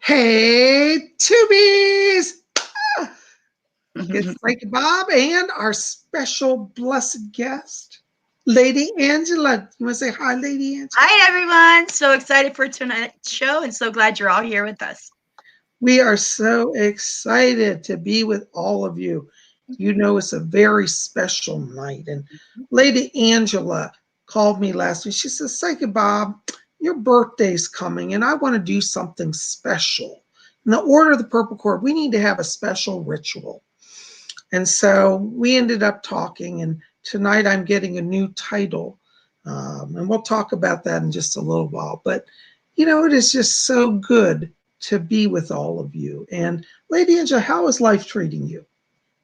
Hey, Tubies! It's Psychic Bob and our special blessed guest, Lady Angela. You want to say hi, Lady Angela? Hi, everyone. So excited for tonight's show and so glad you're all here with us. We are so excited to be with all of you. You know, it's a very special night. And Lady Angela called me last week. She says, Psychic Bob, your birthday's coming and I want to do something special. In the Order of the Purple Cord, we need to have a special ritual. And so we ended up talking, and tonight I'm getting a new title. And we'll talk about that in just a little while. But, you know, it is just so good to be with all of you. And Lady Angela, how is life treating you?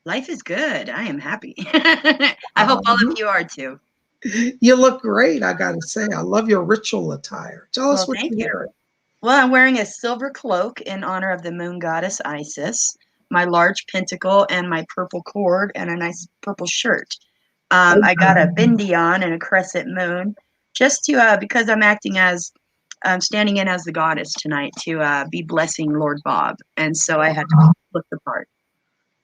Life is good. I am happy. I hope all of you are too. You look great, I got to say. I love your ritual attire. Tell us what Thank you're you. wearing. Well, I'm wearing a silver cloak in honor of the moon goddess Isis, my large pentacle, and my purple cord, and a nice purple shirt. I got a bindi on and a crescent moon, just to because I'm standing in as the goddess tonight to be blessing Lord Bob, and so I had to look the part.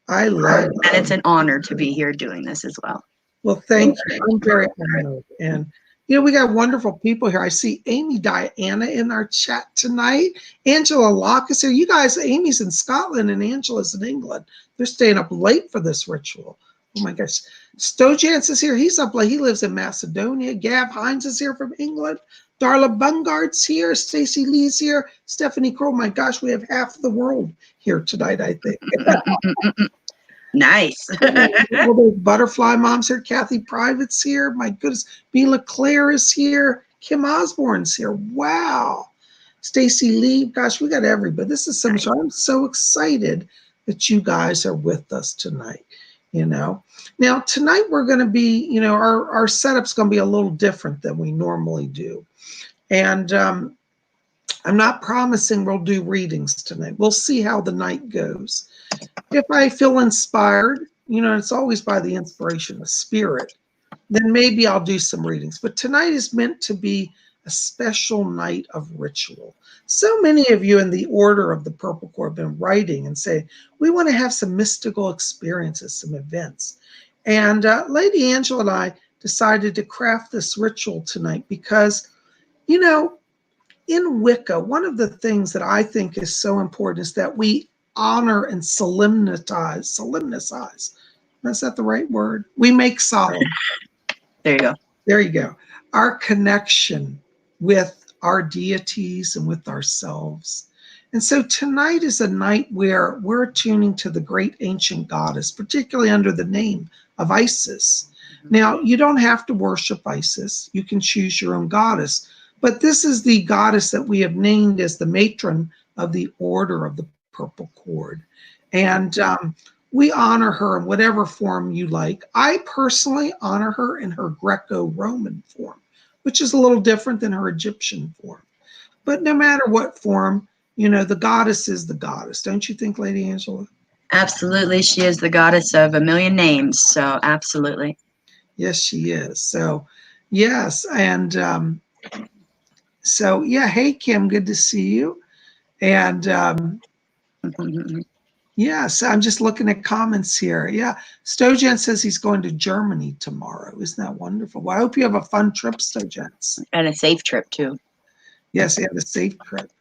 I love it. And it's an honor to be here doing this as well. Well, thank you. I'm very honored. And, you know, we got wonderful people here. I see Amy Diana in our chat tonight. Angela Locke is here. You guys, Amy's in Scotland and Angela's in England. They're staying up late for this ritual. Oh, my gosh. Stojance is here. He's up late. He lives in Macedonia. Gav Hines is here from England. Darla Bungard's here. Stacy Lee's here. Stephanie Crow. My gosh, we have half the world here tonight, I think. Nice. All those butterfly moms here. Kathy Private's here. My goodness. B. LeClaire is here. Kim Osborne's here. Wow. Stacy Lee. Gosh, we got everybody. This is so much. I'm so excited that you guys are with us tonight. You know, now tonight we're going to be, you know, our setup's going to be a little different than we normally do. And I'm not promising we'll do readings tonight. We'll see how the night goes. If I feel inspired, you know, it's always by the inspiration of spirit, then maybe I'll do some readings. But tonight is meant to be a special night of ritual. So many of you in the Order of the Purple Cord have been writing and say, we want to have some mystical experiences, some events. And Lady Angela and I decided to craft this ritual tonight because, you know, in Wicca, one of the things that I think is so important is that we honor and solemnize. Is that the right word? We make solemn. There you go. There you go. Our connection with our deities and with ourselves. And so tonight is a night where we're tuning to the great ancient goddess, particularly under the name of Isis. Now, you don't have to worship Isis. You can choose your own goddess. But this is the goddess that we have named as the matron of the Order of the Purple Cord. And we honor her in whatever form you like. I personally honor her in her Greco-Roman form, which is a little different than her Egyptian form. But no matter what form, you know, the goddess is the goddess. Don't you think, Lady Angela? Absolutely. She is the goddess of a million names. So absolutely. Yes, she is. So, yes. And so, yeah. Hey, Kim, good to see you. And yes, I'm just looking at comments here. Yeah, Stojan says he's going to Germany tomorrow. Isn't that wonderful? Well, I hope you have a fun trip, Stojan. And a safe trip, too. Yes, he had a safe trip.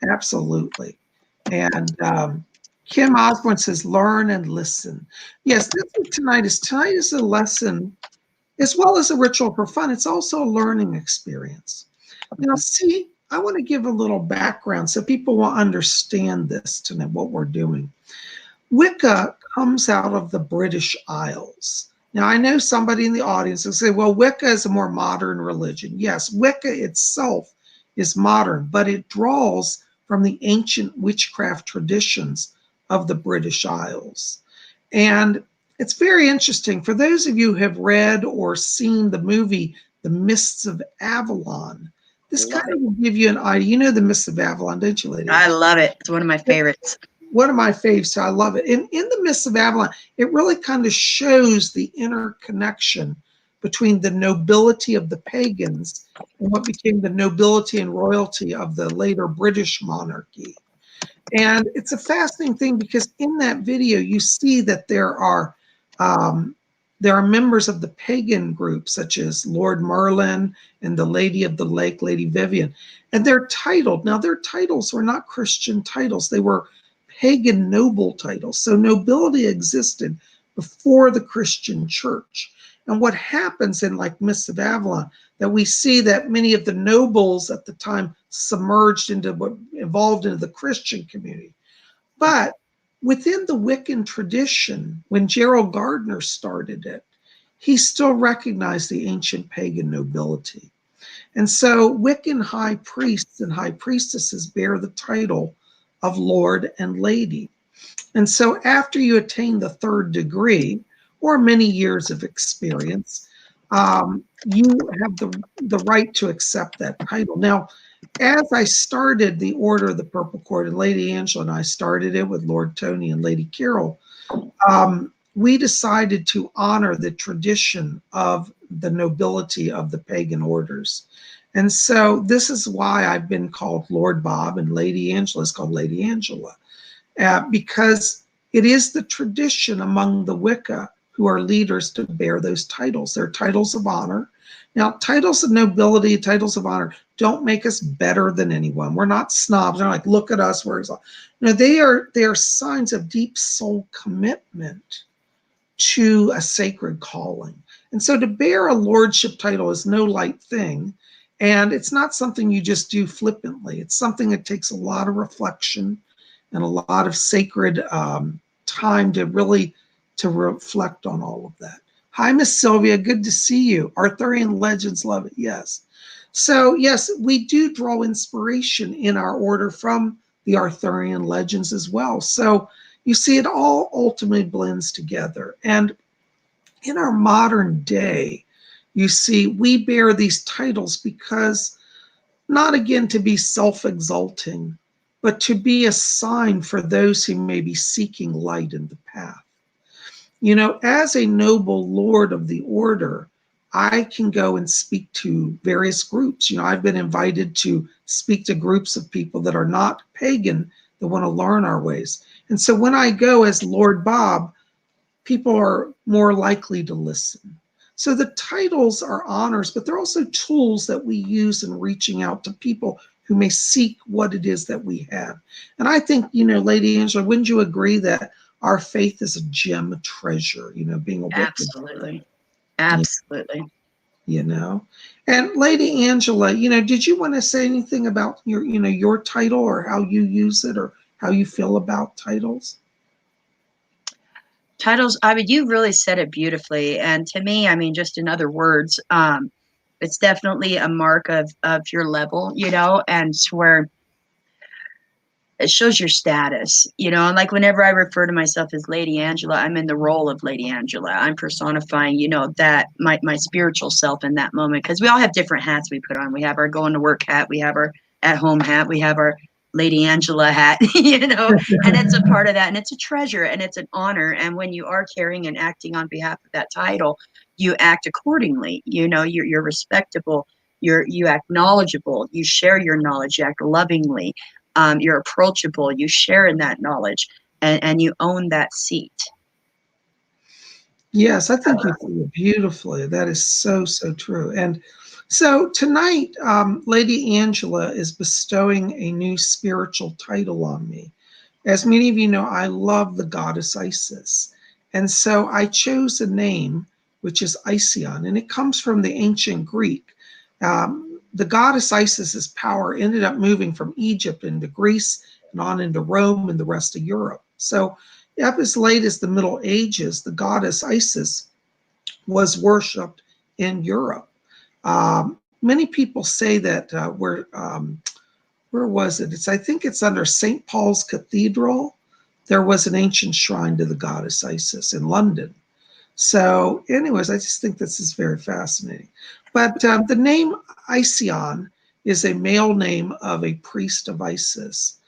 Absolutely. And Kim Osborne says, learn and listen. Yes, tonight is a lesson as well as a ritual for fun. It's also a learning experience. Now, see, I want to give a little background so people will understand this tonight, what we're doing. Wicca comes out of the British Isles. Now, I know somebody in the audience will say, well, Wicca is a more modern religion. Yes, Wicca itself is modern, but it draws from the ancient witchcraft traditions of the British Isles. And it's very interesting. For those of you who have read or seen the movie, The Mists of Avalon, this kind of will give you an idea. You know The Mists of Avalon, don't you, lady? I love it. It's one of my favorites. One of my faves, so I love it. And in The Mists of Avalon, it really kind of shows the interconnection between the nobility of the pagans and what became the nobility and royalty of the later British monarchy. And it's a fascinating thing because in that video, you see that there are members of the pagan group, such as Lord Merlin and the Lady of the Lake, Lady Vivian. And they're titled. Now, their titles were not Christian titles. They were pagan noble titles. So nobility existed before the Christian church. And what happens in like Mists of Avalon, that we see that many of the nobles at the time submerged into what evolved into the Christian community. But within the Wiccan tradition, when Gerald Gardner started it, he still recognized the ancient pagan nobility. And so Wiccan high priests and high priestesses bear the title of Lord and Lady. And so after you attain the third degree, or many years of experience, you have the right to accept that title. Now, as I started the Order of the Purple Cord, and Lady Angela and I started it with Lord Tony and Lady Carol, we decided to honor the tradition of the nobility of the pagan orders. And so this is why I've been called Lord Bob, and Lady Angela is called Lady Angela, because it is the tradition among the Wicca who are leaders to bear those titles. They're titles of honor. Now, titles of nobility, titles of honor don't make us better than anyone. We're not snobs. They're like, look at us. No, they are signs of deep soul commitment to a sacred calling. And so to bear a lordship title is no light thing. And it's not something you just do flippantly. It's something that takes a lot of reflection and a lot of sacred time to really reflect on all of that. Hi, Miss Sylvia. Good to see you. Arthurian legends, love it. Yes. So yes, we do draw inspiration in our order from the Arthurian legends as well. So you see, it all ultimately blends together. And in our modern day, you see, we bear these titles because, not again to be self-exalting, but to be a sign for those who may be seeking light in the path. You know, as a noble lord of the order, I can go and speak to various groups. You know, I've been invited to speak to groups of people that are not pagan, that want to learn our ways. And so when I go as Lord Bob, people are more likely to listen. So the titles are honors, but they're also tools that we use in reaching out to people who may seek what it is that we have. And I think, you know, Lady Angela, wouldn't you agree that our faith is a gem, a treasure, you know, being a Wiccan? Absolutely. Absolutely. You know, and Lady Angela, you know, did you want to say anything about your, you know, your title or how you use it or how you feel about titles? Titles, I mean, you really said it beautifully. And to me, I mean, just in other words, it's definitely a mark of your level, you know, and where it shows your status, you know. And like whenever I refer to myself as Lady Angela, I'm in the role of Lady Angela. I'm personifying, you know, that my spiritual self in that moment, because we all have different hats we put on. We have our going to work hat, we have our at home hat, we have our Lady Angela hat, you know, and it's a part of that, and it's a treasure and it's an honor. And when you are carrying and acting on behalf of that title, you act accordingly. You know, you're respectable, you act knowledgeable, you share your knowledge, you act lovingly. You're approachable, you share in that knowledge, and you own that seat. Yes, I think you do it beautifully. That is so, so true. And so tonight, Lady Angela is bestowing a new spiritual title on me. As many of you know, I love the goddess Isis. And so I chose a name, which is Ision, and it comes from the ancient Greek. The goddess Isis's power ended up moving from Egypt into Greece and on into Rome and the rest of Europe. So up as late as the Middle Ages, the goddess Isis was worshipped in Europe. Many people say that where was it? I think it's under St. Paul's Cathedral. There was an ancient shrine to the goddess Isis in London. So anyways, I just think this is very fascinating. But the name Ision is a male name of a priest of Isis.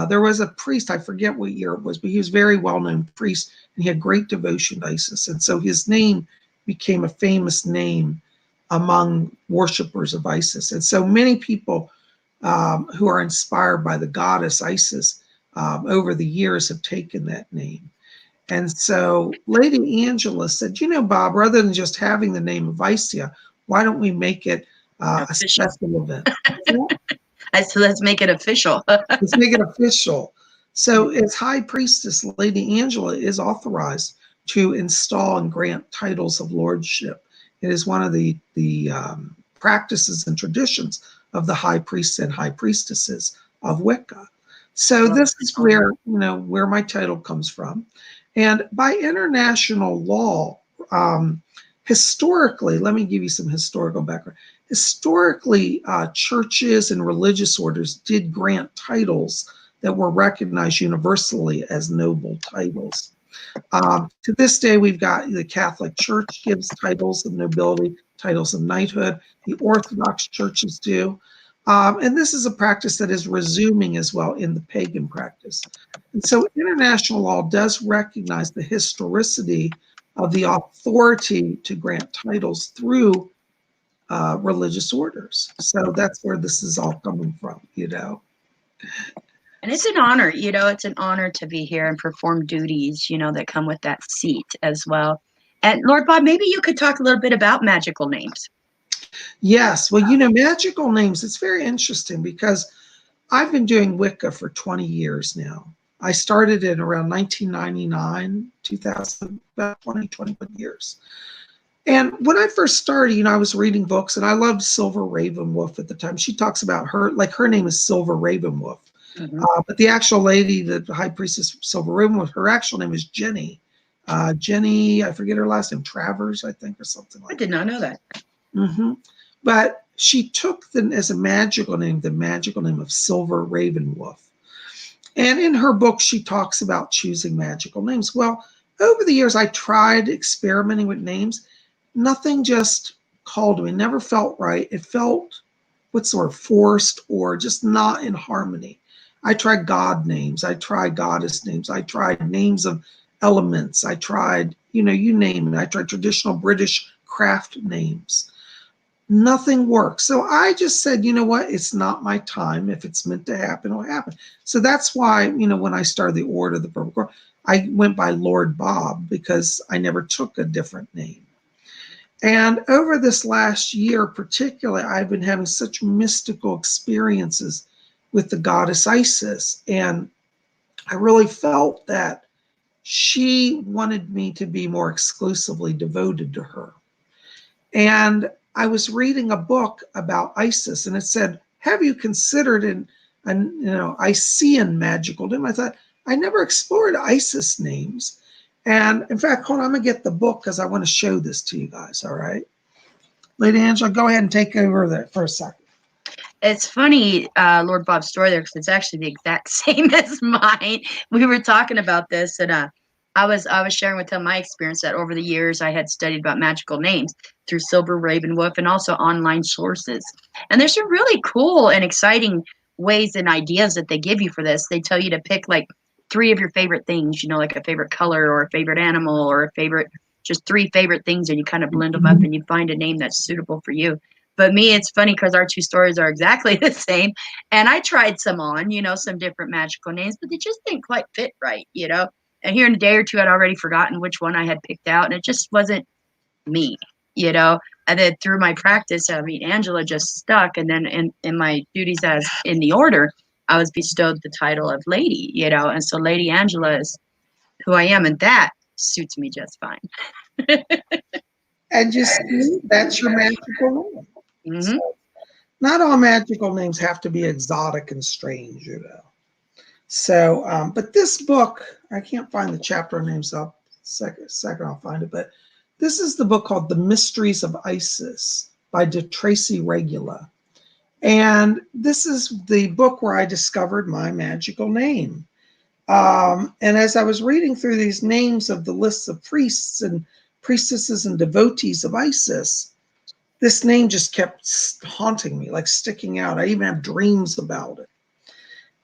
There was a priest, I forget what year it was, but he was a very well-known priest, and he had great devotion to Isis. And so his name became a famous name among worshipers of Isis. And so many people who are inspired by the goddess Isis over the years have taken that name. And so Lady Angela said, you know, Bob, rather than just having the name of Isia, why don't we make it a Official. special event? So let's make it official. Let's make it official. So as High Priestess, Lady Angela is authorized to install and grant titles of lordship. It is one of the practices and traditions of the high priests and high priestesses of Wicca. So this is where, you know, where my title comes from. And by international law, historically, let me give you some historical background. Historically, churches and religious orders did grant titles that were recognized universally as noble titles. To this day, we've got the Catholic Church gives titles of nobility, titles of knighthood. The Orthodox churches do. And this is a practice that is resuming as well in the pagan practice. And so international law does recognize the historicity of the authority to grant titles through religious orders. So that's where this is all coming from, you know. And it's an honor, you know, it's an honor to be here and perform duties, you know, that come with that seat as well. And Lord Bob, maybe you could talk a little bit about magical names. Yes. Well, you know, magical names, it's very interesting because I've been doing Wicca for 20 years now. I started in around 1999, 2000, about 21 years. And when I first started, you know, I was reading books and I loved Silver Ravenwolf at the time. She talks about her, like her name is Silver Ravenwolf. Mm-hmm. But the actual lady, the high priestess Silver Ravenwolf, her actual name is Jenny. Jenny, I forget her last name, Travers, I think, or something like that. I did not know that. Mm-hmm. But she took them as a magical name, the magical name of Silver Ravenwolf. And in her book, she talks about choosing magical names. Well, over the years, I tried experimenting with names. Nothing just called me, never felt right. It felt, what's the word, forced or just not in harmony. I tried god names. I tried goddess names. I tried names of elements. I tried, you know, you name it. I tried traditional British craft names. Nothing worked. So I just said, you know what? It's not my time. If it's meant to happen, it'll happen. So that's why, you know, when I started the Order of the Purple Cross, I went by Lord Bob because I never took a different name. And over this last year, particularly, I've been having such mystical experiences with the goddess Isis. And I really felt that she wanted me to be more exclusively devoted to her. And I was reading a book about Isis, and it said, have you considered an you know, Isean magical name? I thought, I never explored Isis names. And in fact, hold on, I'm going to get the book because I want to show this to you guys, all right? Lady Angela, go ahead and take over there for a second. It's funny, Lord Bob's story there, because it's actually the exact same as mine. We were talking about this, and I was sharing with him my experience that over the years I had studied about magical names through Silver Ravenwolf and also online sources. And there's some really cool and exciting ways and ideas that they give you for this. They tell you to pick like 3 of your favorite things, you know, like a favorite color or a favorite animal or a favorite, just 3 favorite things, and you kind of blend them up and you find a name that's suitable for you. But me, it's funny because our 2 stories are exactly the same. And I tried some on, you know, some different magical names, but they just didn't quite fit right, you know. And here in a day or two, I'd already forgotten which one I had picked out, and it just wasn't me, you know. And then through my practice, I mean, Angela just stuck. And then in my duties as in the order, I was bestowed the title of Lady, you know. And so Lady Angela is who I am, and that suits me just fine. And just, that's your magical name. Mm-hmm. So, not all magical names have to be exotic and strange, you know. So, but this book, I can't find the chapter names up. Second, I'll find it. But this is the book called The Mysteries of Isis by Tracy Regula. And this is the book where I discovered my magical name. And as I was reading through these names of the lists of priests and priestesses and devotees of Isis, this name just kept haunting me, like sticking out. I even have dreams about it.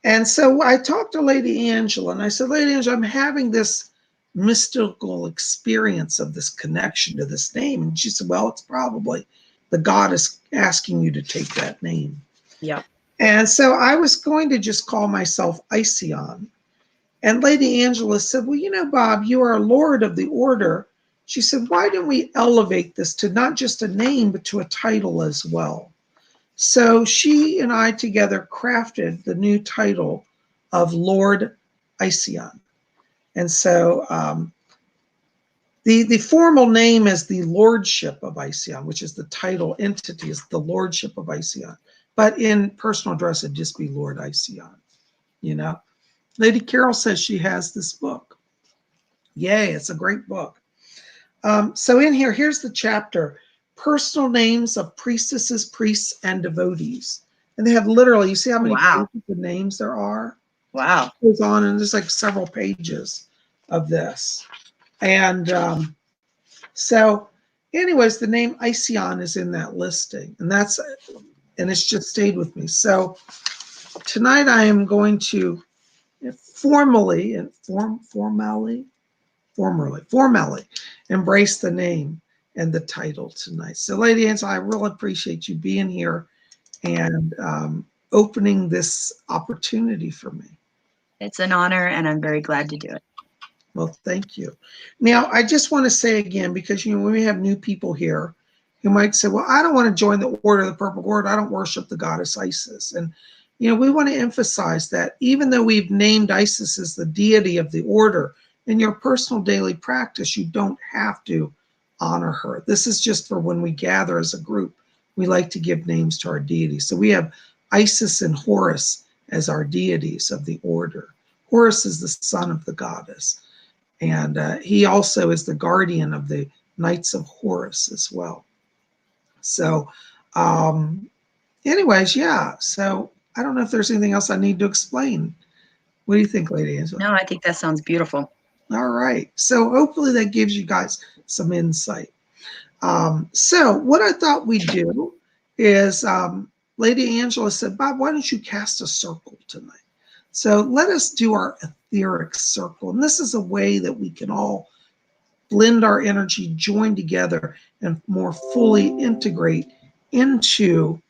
And so I talked to Lady Angela, and I said, Lady Angela, I'm having this mystical experience of this connection to this name. And she said, well, it's probably the goddess asking you to take that name. Yeah. And so I was going to just call myself Ision. And Lady Angela said, well, you know, Bob, you are a lord of the order. She said, why don't we elevate this to not just a name, but to a title as well? So she and I together crafted the new title of Lord Ision. And so the formal name is the Lordship of Ision, which is the title entity, is the Lordship of Ision. But in personal address, it'd just be Lord Ision, you know. Lady Carol says she has this book. Yay, it's a great book. So in here, here's the chapter, Personal Names of Priestesses, Priests, and Devotees. And they have literally, you see how many Wow. pages of names there are? Wow. It goes on, and there's like several pages of this. And so anyways, the name Ision is in that listing. And it's just stayed with me. So tonight I am going to formally embrace the name and the title tonight. So, Lady Angela, I really appreciate you being here and opening this opportunity for me. It's an honor, and I'm very glad to do it. Well, thank you. Now, I just want to say again, because when we have new people here who might say, well, I don't want to join the Order of the Purple Cord. I don't worship the goddess Isis. And we want to emphasize that even though we've named Isis as the deity of the order, in your personal daily practice, you don't have to honor her. This is just for when we gather as a group. We like to give names to our deities. So we have Isis and Horus as our deities of the order. Horus is the son of the goddess. And he also is the guardian of the Knights of Horus as well. So anyways, yeah. So I don't know if there's anything else I need to explain. What do you think, Lady Angela? No, I think that sounds beautiful. All right. So hopefully that gives you guys some insight. So what I thought we'd do is Lady Angela said, Bob, why don't you cast a circle tonight? So let us do our etheric circle. And this is a way that we can all blend our energy, join together, and more fully integrate into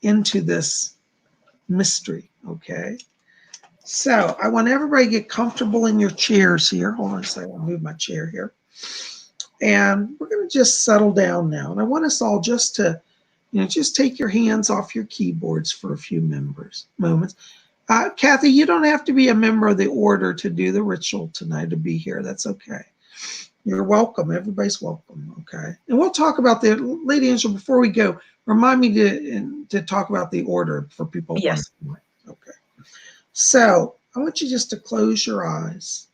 this mystery, okay? So I want everybody to get comfortable in your chairs here. Hold on a second, I'll move my chair here. And we're going to just settle down now. And I want us all just to, just take your hands off your keyboards for a few moments. Kathy, you don't have to be a member of the order to do the ritual tonight, to be here. That's okay. You're welcome. Everybody's welcome, okay? And we'll talk about the, Lady Angela, before we go, remind me to talk about the order for people. Yes. Okay. So I want you just to close your eyes.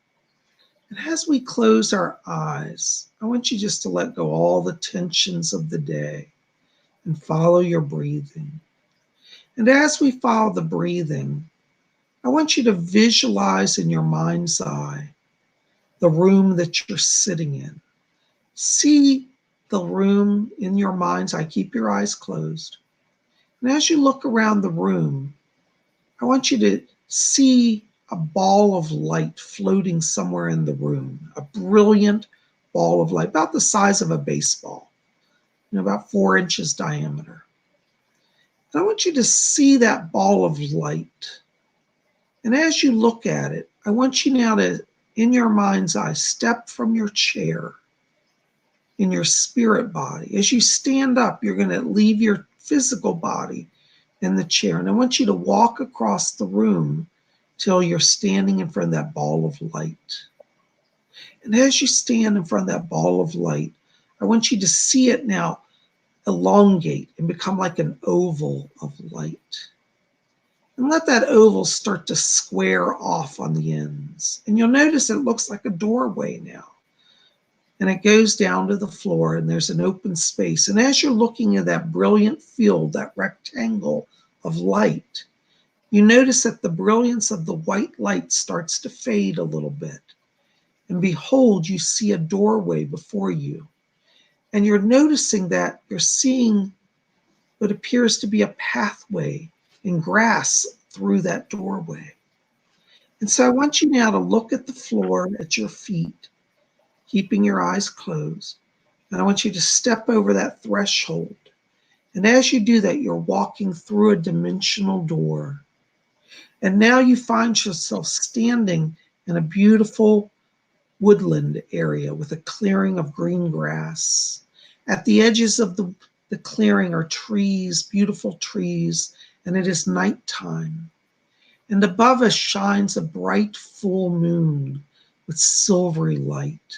And as we close our eyes, I want you just to let go all the tensions of the day and follow your breathing. And as we follow the breathing, I want you to visualize in your mind's eye the room that you're sitting in. See the room in your mind's eye. Keep your eyes closed. And as you look around the room, I want you to see a ball of light floating somewhere in the room, a brilliant ball of light, about the size of a baseball, about 4 inches diameter. And I want you to see that ball of light. And as you look at it, I want you now to, in your mind's eye, step from your chair in your spirit body. As you stand up, you're going to leave your physical body in the chair. And I want you to walk across the room till you're standing in front of that ball of light. And as you stand in front of that ball of light, I want you to see it now elongate and become like an oval of light. And let that oval start to square off on the ends. And you'll notice it looks like a doorway now. And it goes down to the floor, and there's an open space. And as you're looking at that brilliant field, that rectangle of light, you notice that the brilliance of the white light starts to fade a little bit. And behold, you see a doorway before you. And you're noticing that you're seeing what appears to be a pathway in grass through that doorway. And so I want you now to look at the floor at your feet, keeping your eyes closed. And I want you to step over that threshold. And as you do that, you're walking through a dimensional door. And now you find yourself standing in a beautiful woodland area with a clearing of green grass. At the edges of the clearing are trees, beautiful trees, and it is nighttime. And above us shines a bright full moon with silvery light.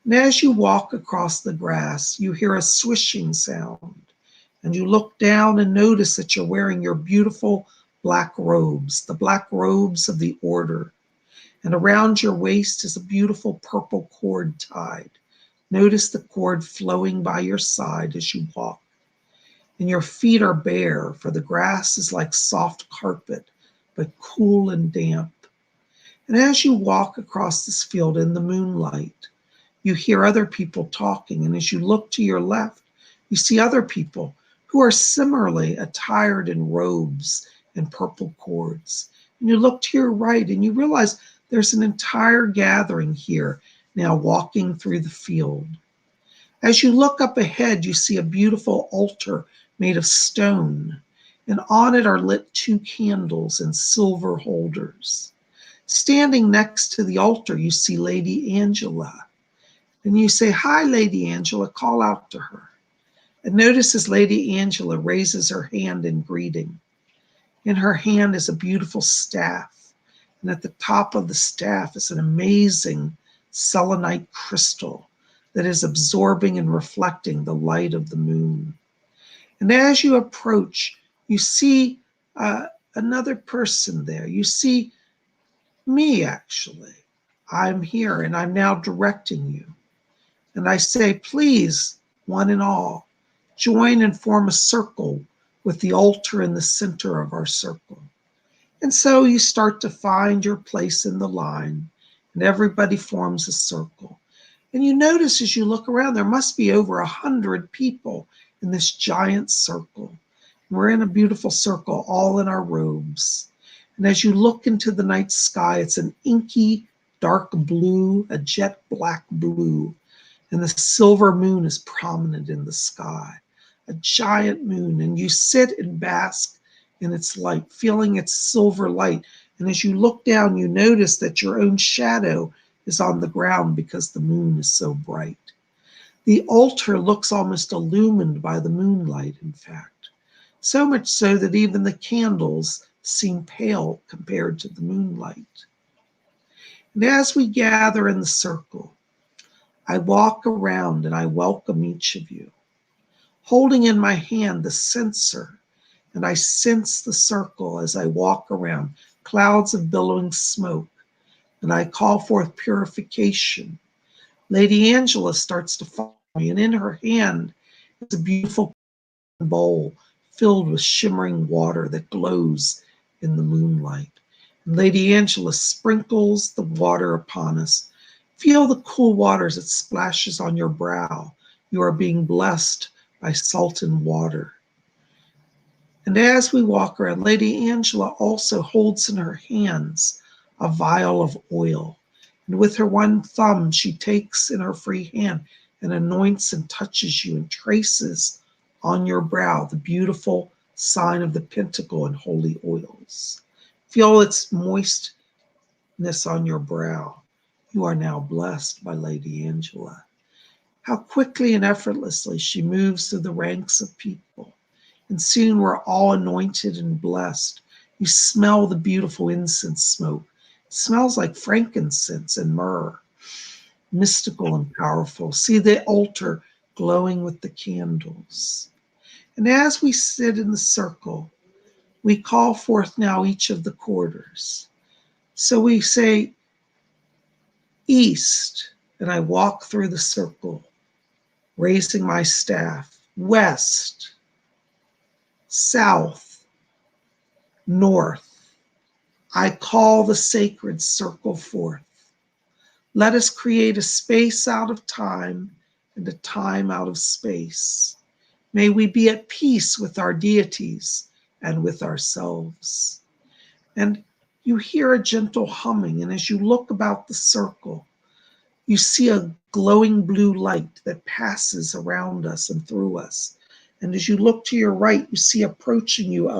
And as you walk across the grass, you hear a swishing sound. And you look down and notice that you're wearing your beautiful black robes, the black robes of the order. And around your waist is a beautiful purple cord tied. Notice the cord flowing by your side as you walk. And your feet are bare, for the grass is like soft carpet, but cool and damp. And as you walk across this field in the moonlight, you hear other people talking. And as you look to your left, you see other people who are similarly attired in robes and purple cords. And you look to your right and you realize there's an entire gathering here now walking through the field. As you look up ahead, you see a beautiful altar made of stone, and on it are lit 2 candles in silver holders. Standing next to the altar, you see Lady Angela, and you say, "Hi, Lady Angela," call out to her. And notice as Lady Angela raises her hand in greeting. In her hand is a beautiful staff, and at the top of the staff is an amazing selenite crystal that is absorbing and reflecting the light of the moon. And as you approach, you see another person there. You see me, actually. I'm here, and I'm now directing you. And I say, please, one and all, join and form a circle with the altar in the center of our circle. And so you start to find your place in the line, and everybody forms a circle. And you notice as you look around, there must be over 100 people in this giant circle. And we're in a beautiful circle, all in our robes. And as you look into the night sky, it's an inky, dark blue, a jet black blue. And the silver moon is prominent in the sky, a giant moon. And you sit and bask in its light, feeling its silver light. And as you look down, you notice that your own shadow is on the ground because the moon is so bright. The altar looks almost illumined by the moonlight, in fact, so much so that even the candles seem pale compared to the moonlight. And as we gather in the circle, I walk around and I welcome each of you, holding in my hand the censer, and I sense the circle as I walk around, clouds of billowing smoke, and I call forth purification. Lady Angela starts to follow me, and in her hand is a beautiful bowl filled with shimmering water that glows in the moonlight. And Lady Angela sprinkles the water upon us. Feel the cool water as it splashes on your brow. You are being blessed by salt and water. And as we walk around, Lady Angela also holds in her hands a vial of oil. And with her one thumb, she takes in her free hand and anoints and touches you and traces on your brow the beautiful sign of the pentacle and holy oils. Feel its moistness on your brow. You are now blessed by Lady Angela. How quickly and effortlessly she moves through the ranks of people. And soon we're all anointed and blessed. You smell the beautiful incense smoke. It smells like frankincense and myrrh, mystical and powerful. See the altar glowing with the candles. And as we sit in the circle, we call forth now each of the quarters. So we say, east, and I walk through the circle, raising my staff. West, south, north. I call the sacred circle forth. Let us create a space out of time and a time out of space. May we be at peace with our deities and with ourselves. And you hear a gentle humming, and as you look about the circle, you see a glowing blue light that passes around us and through us. And as you look to your right, you see approaching you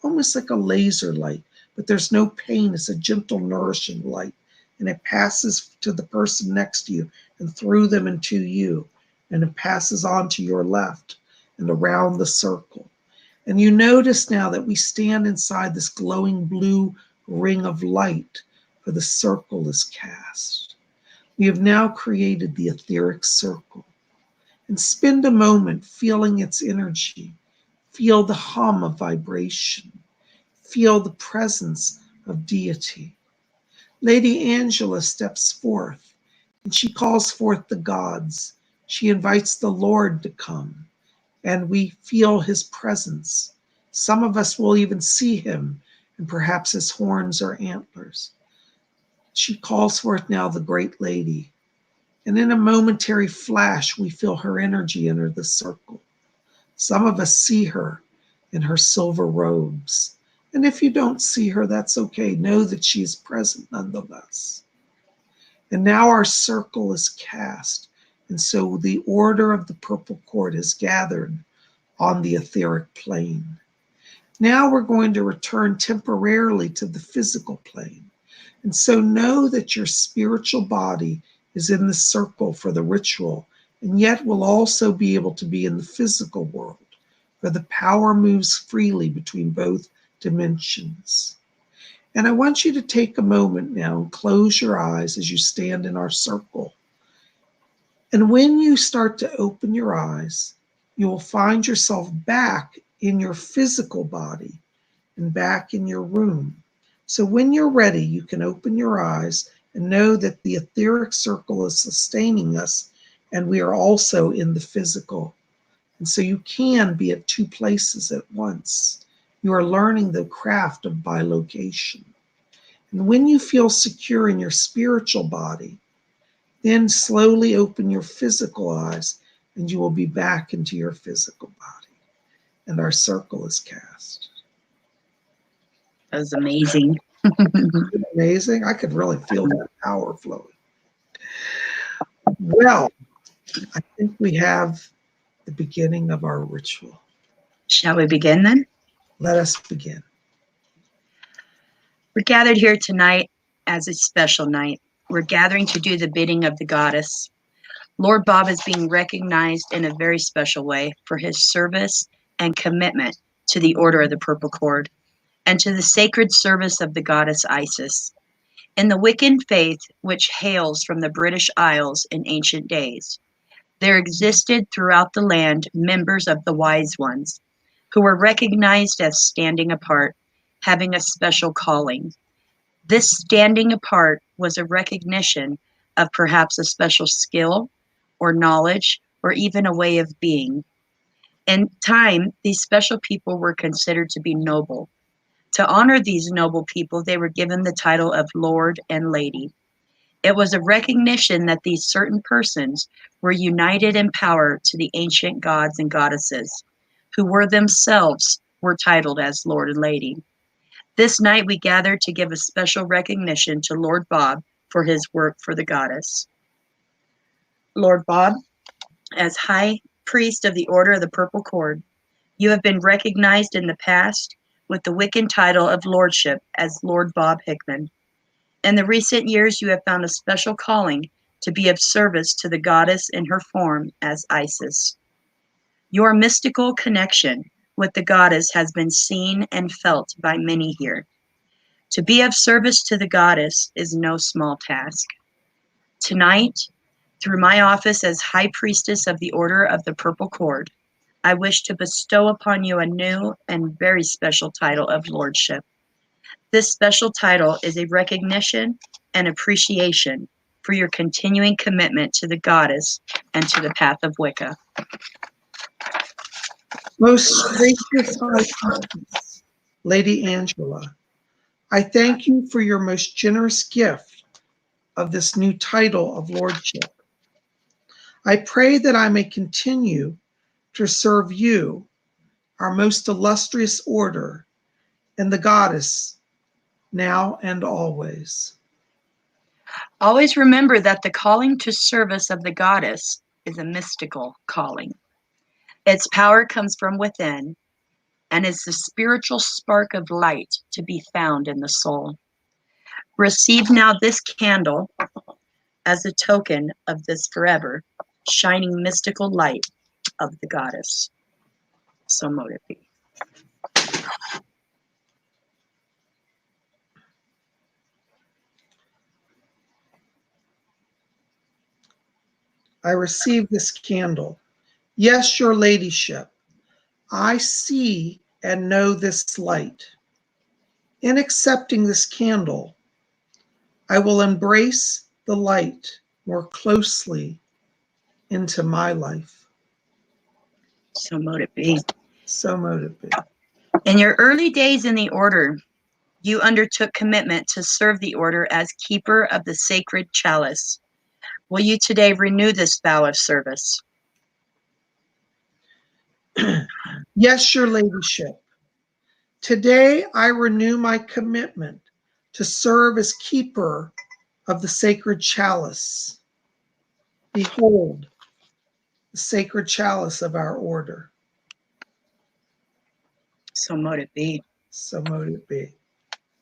almost like a laser light, but there's no pain. It's a gentle, nourishing light, and it passes to the person next to you and through them and to you, and it passes on to your left and around the circle. And you notice now that we stand inside this glowing blue ring of light, for the circle is cast. We have now created the etheric circle. And spend a moment feeling its energy. Feel the hum of vibration. Feel the presence of deity. Lady Angela steps forth, and she calls forth the gods. She invites the Lord to come, and we feel his presence. Some of us will even see him, and perhaps his horns or antlers. She calls forth now the great lady, and in a momentary flash, we feel her energy enter the circle. Some of us see her in her silver robes. And if you don't see her, that's okay. Know that she is present nonetheless. And now our circle is cast. And so the order of the purple cord is gathered on the etheric plane. Now we're going to return temporarily to the physical plane. And so know that your spiritual body is in the circle for the ritual, and yet will also be able to be in the physical world, where the power moves freely between both dimensions. And I want you to take a moment now and close your eyes as you stand in our circle. And when you start to open your eyes, you will find yourself back in your physical body and back in your room. So when you're ready, you can open your eyes and know that the etheric circle is sustaining us, and we are also in the physical. And so you can be at two places at once. You are learning the craft of bilocation. And when you feel secure in your spiritual body, then slowly open your physical eyes, and you will be back into your physical body. And our circle is cast. That was amazing. Amazing. I could really feel that power flowing. Well, I think we have the beginning of our ritual. Shall we begin then? Let us begin. We're gathered here tonight as a special night. We're gathering to do the bidding of the goddess. Lord Bob is being recognized in a very special way for his service and commitment to the Order of the Purple Cord and to the sacred service of the goddess Isis. In the Wiccan faith, which hails from the British Isles in ancient days, there existed throughout the land members of the Wise Ones who were recognized as standing apart, having a special calling. This standing apart was a recognition of perhaps a special skill or knowledge or even a way of being. In time, these special people were considered to be noble. To honor these noble people, they were given the title of Lord and Lady. It was a recognition that these certain persons were united in power to the ancient gods and goddesses, who were titled as Lord and Lady. This night we gathered to give a special recognition to Lord Bob for his work for the goddess. Lord Bob, as High Priest of the Order of the Purple Cord, you have been recognized in the past with the Wiccan title of Lordship as Lord Bob Hickman. In the recent years, you have found a special calling to be of service to the goddess in her form as Isis. Your mystical connection with the goddess has been seen and felt by many here. To be of service to the goddess is no small task. Tonight, through my office as High Priestess of the Order of the Purple Cord, I wish to bestow upon you a new and very special title of Lordship. This special title is a recognition and appreciation for your continuing commitment to the goddess and to the path of Wicca. Most gracious High Priestess, Lady Angela, I thank you for your most generous gift of this new title of Lordship. I pray that I may continue to serve you, our most illustrious order, and the goddess, now and always. Always remember that the calling to service of the goddess is a mystical calling. Its power comes from within, and is the spiritual spark of light to be found in the soul. Receive now this candle as a token of this forever shining mystical light of the goddess. So mote it be. I receive this candle. Yes, your ladyship, I see and know this light. In accepting this candle, I will embrace the light more closely into my life. So mote it be. So mote it be. In your early days in the order, you undertook commitment to serve the order as keeper of the sacred chalice. Will you today renew this vow of service? Yes, your ladyship. Today I renew my commitment to serve as keeper of the sacred chalice. Behold, the sacred chalice of our order. So mote it be. So mote it be.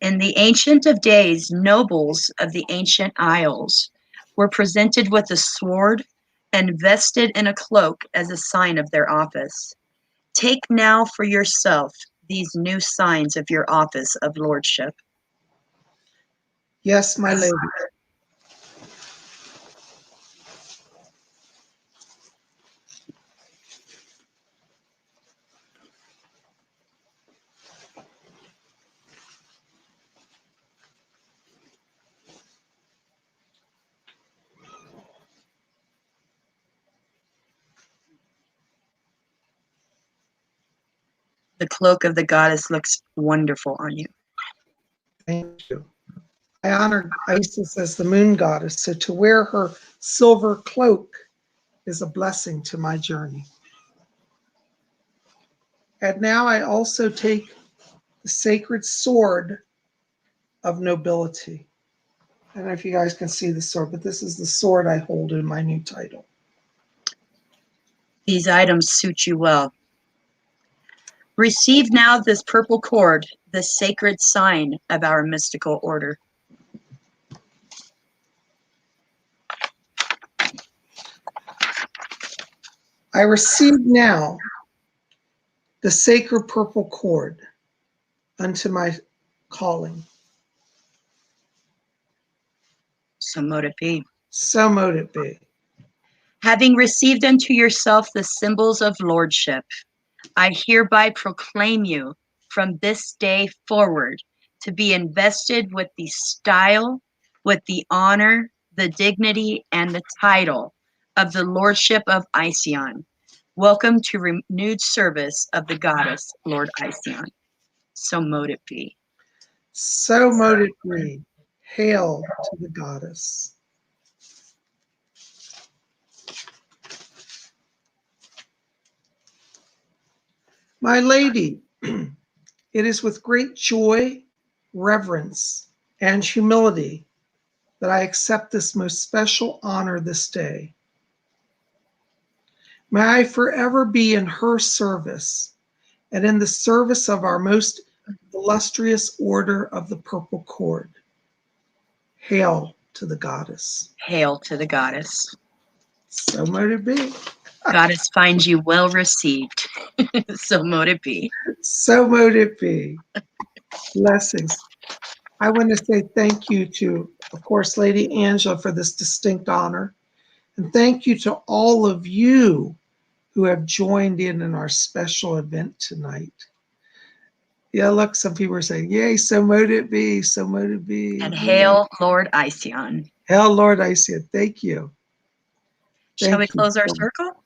In the ancient of days, nobles of the ancient isles were presented with a sword and vested in a cloak as a sign of their office. Take now for yourself these new signs of your office of lordship. Yes, my lady. The cloak of the goddess looks wonderful on you. Thank you. I honored Isis as the moon goddess, so to wear her silver cloak is a blessing to my journey. And now I also take the sacred sword of nobility. I don't know if you guys can see the sword, but this is the sword I hold in my new title. These items suit you well. Receive now this purple cord, the sacred sign of our mystical order. I receive now the sacred purple cord unto my calling. So mote it be. So mote it be. Having received unto yourself the symbols of lordship, I hereby proclaim you from this day forward to be invested with the style, with the honor, the dignity, and the title of the Lordship of Ision. Welcome to renewed service of the goddess, Lord Ision. So mote it be. So mote it be. Hail to the goddess. My lady, it is with great joy, reverence, and humility that I accept this most special honor this day. May I forever be in her service and in the service of our most illustrious order of the purple cord. Hail to the goddess. Hail to the goddess. So mote it be. Goddess finds you well received. So mote it be. So mote it be. Blessings. I want to say thank you to, of course, Lady Angela for this distinct honor. And thank you to all of you who have joined in our special event tonight. Yeah, look, some people are saying, yay, so mote it be, so mote it be. And hail Lord Ision. Hail Lord Ision. Thank you. Shall we close our circle?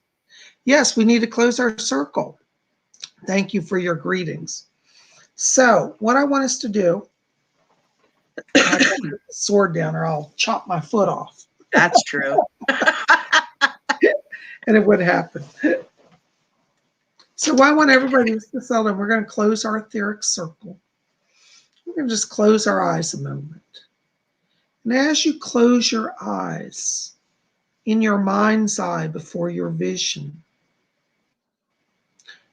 Yes, we need to close our circle. Thank you for your greetings. So what I want us to do, I gotta put the sword down or I'll chop my foot off. That's true. And it would happen. So I want everybody to settle in. We're going to close our etheric circle. We're going to just close our eyes a moment. And as you close your eyes, in your mind's eye before your vision,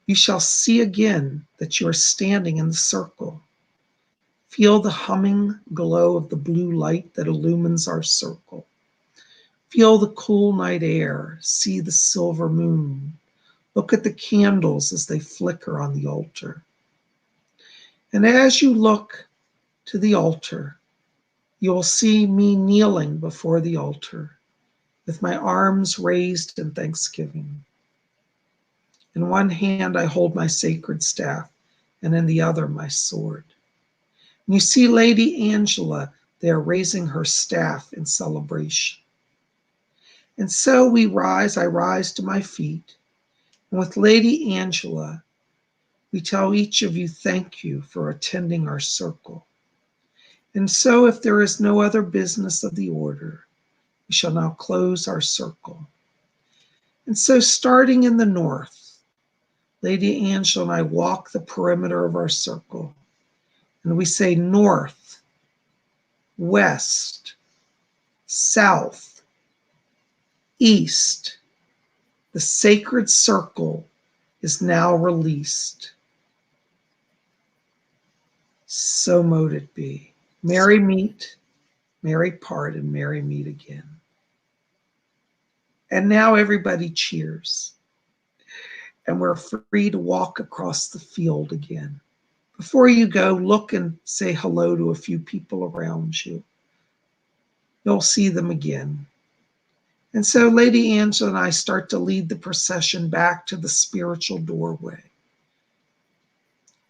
You shall see again that you are standing in the circle. Feel the humming glow of the blue light that illumines our circle. Feel the cool night air. See the silver moon. Look at the candles as they flicker on the altar. And as you look to the altar, you will see me kneeling before the altar with my arms raised in thanksgiving. In one hand, I hold my sacred staff, and in the other, my sword. And you see Lady Angela there raising her staff in celebration. And so we rise, I rise to my feet, and with Lady Angela, we tell each of you thank you for attending our circle. And so if there is no other business of the order, we shall now close our circle. And so starting in the north, Lady Angela and I walk the perimeter of our circle, and we say north, west, south, east. The sacred circle is now released. So mote it be. Merry meet, merry part, and merry meet again. And now everybody cheers. And we're free to walk across the field again. Before you go, look and say hello to a few people around you. You'll see them again. And so Lady Angela and I start to lead the procession back to the spiritual doorway.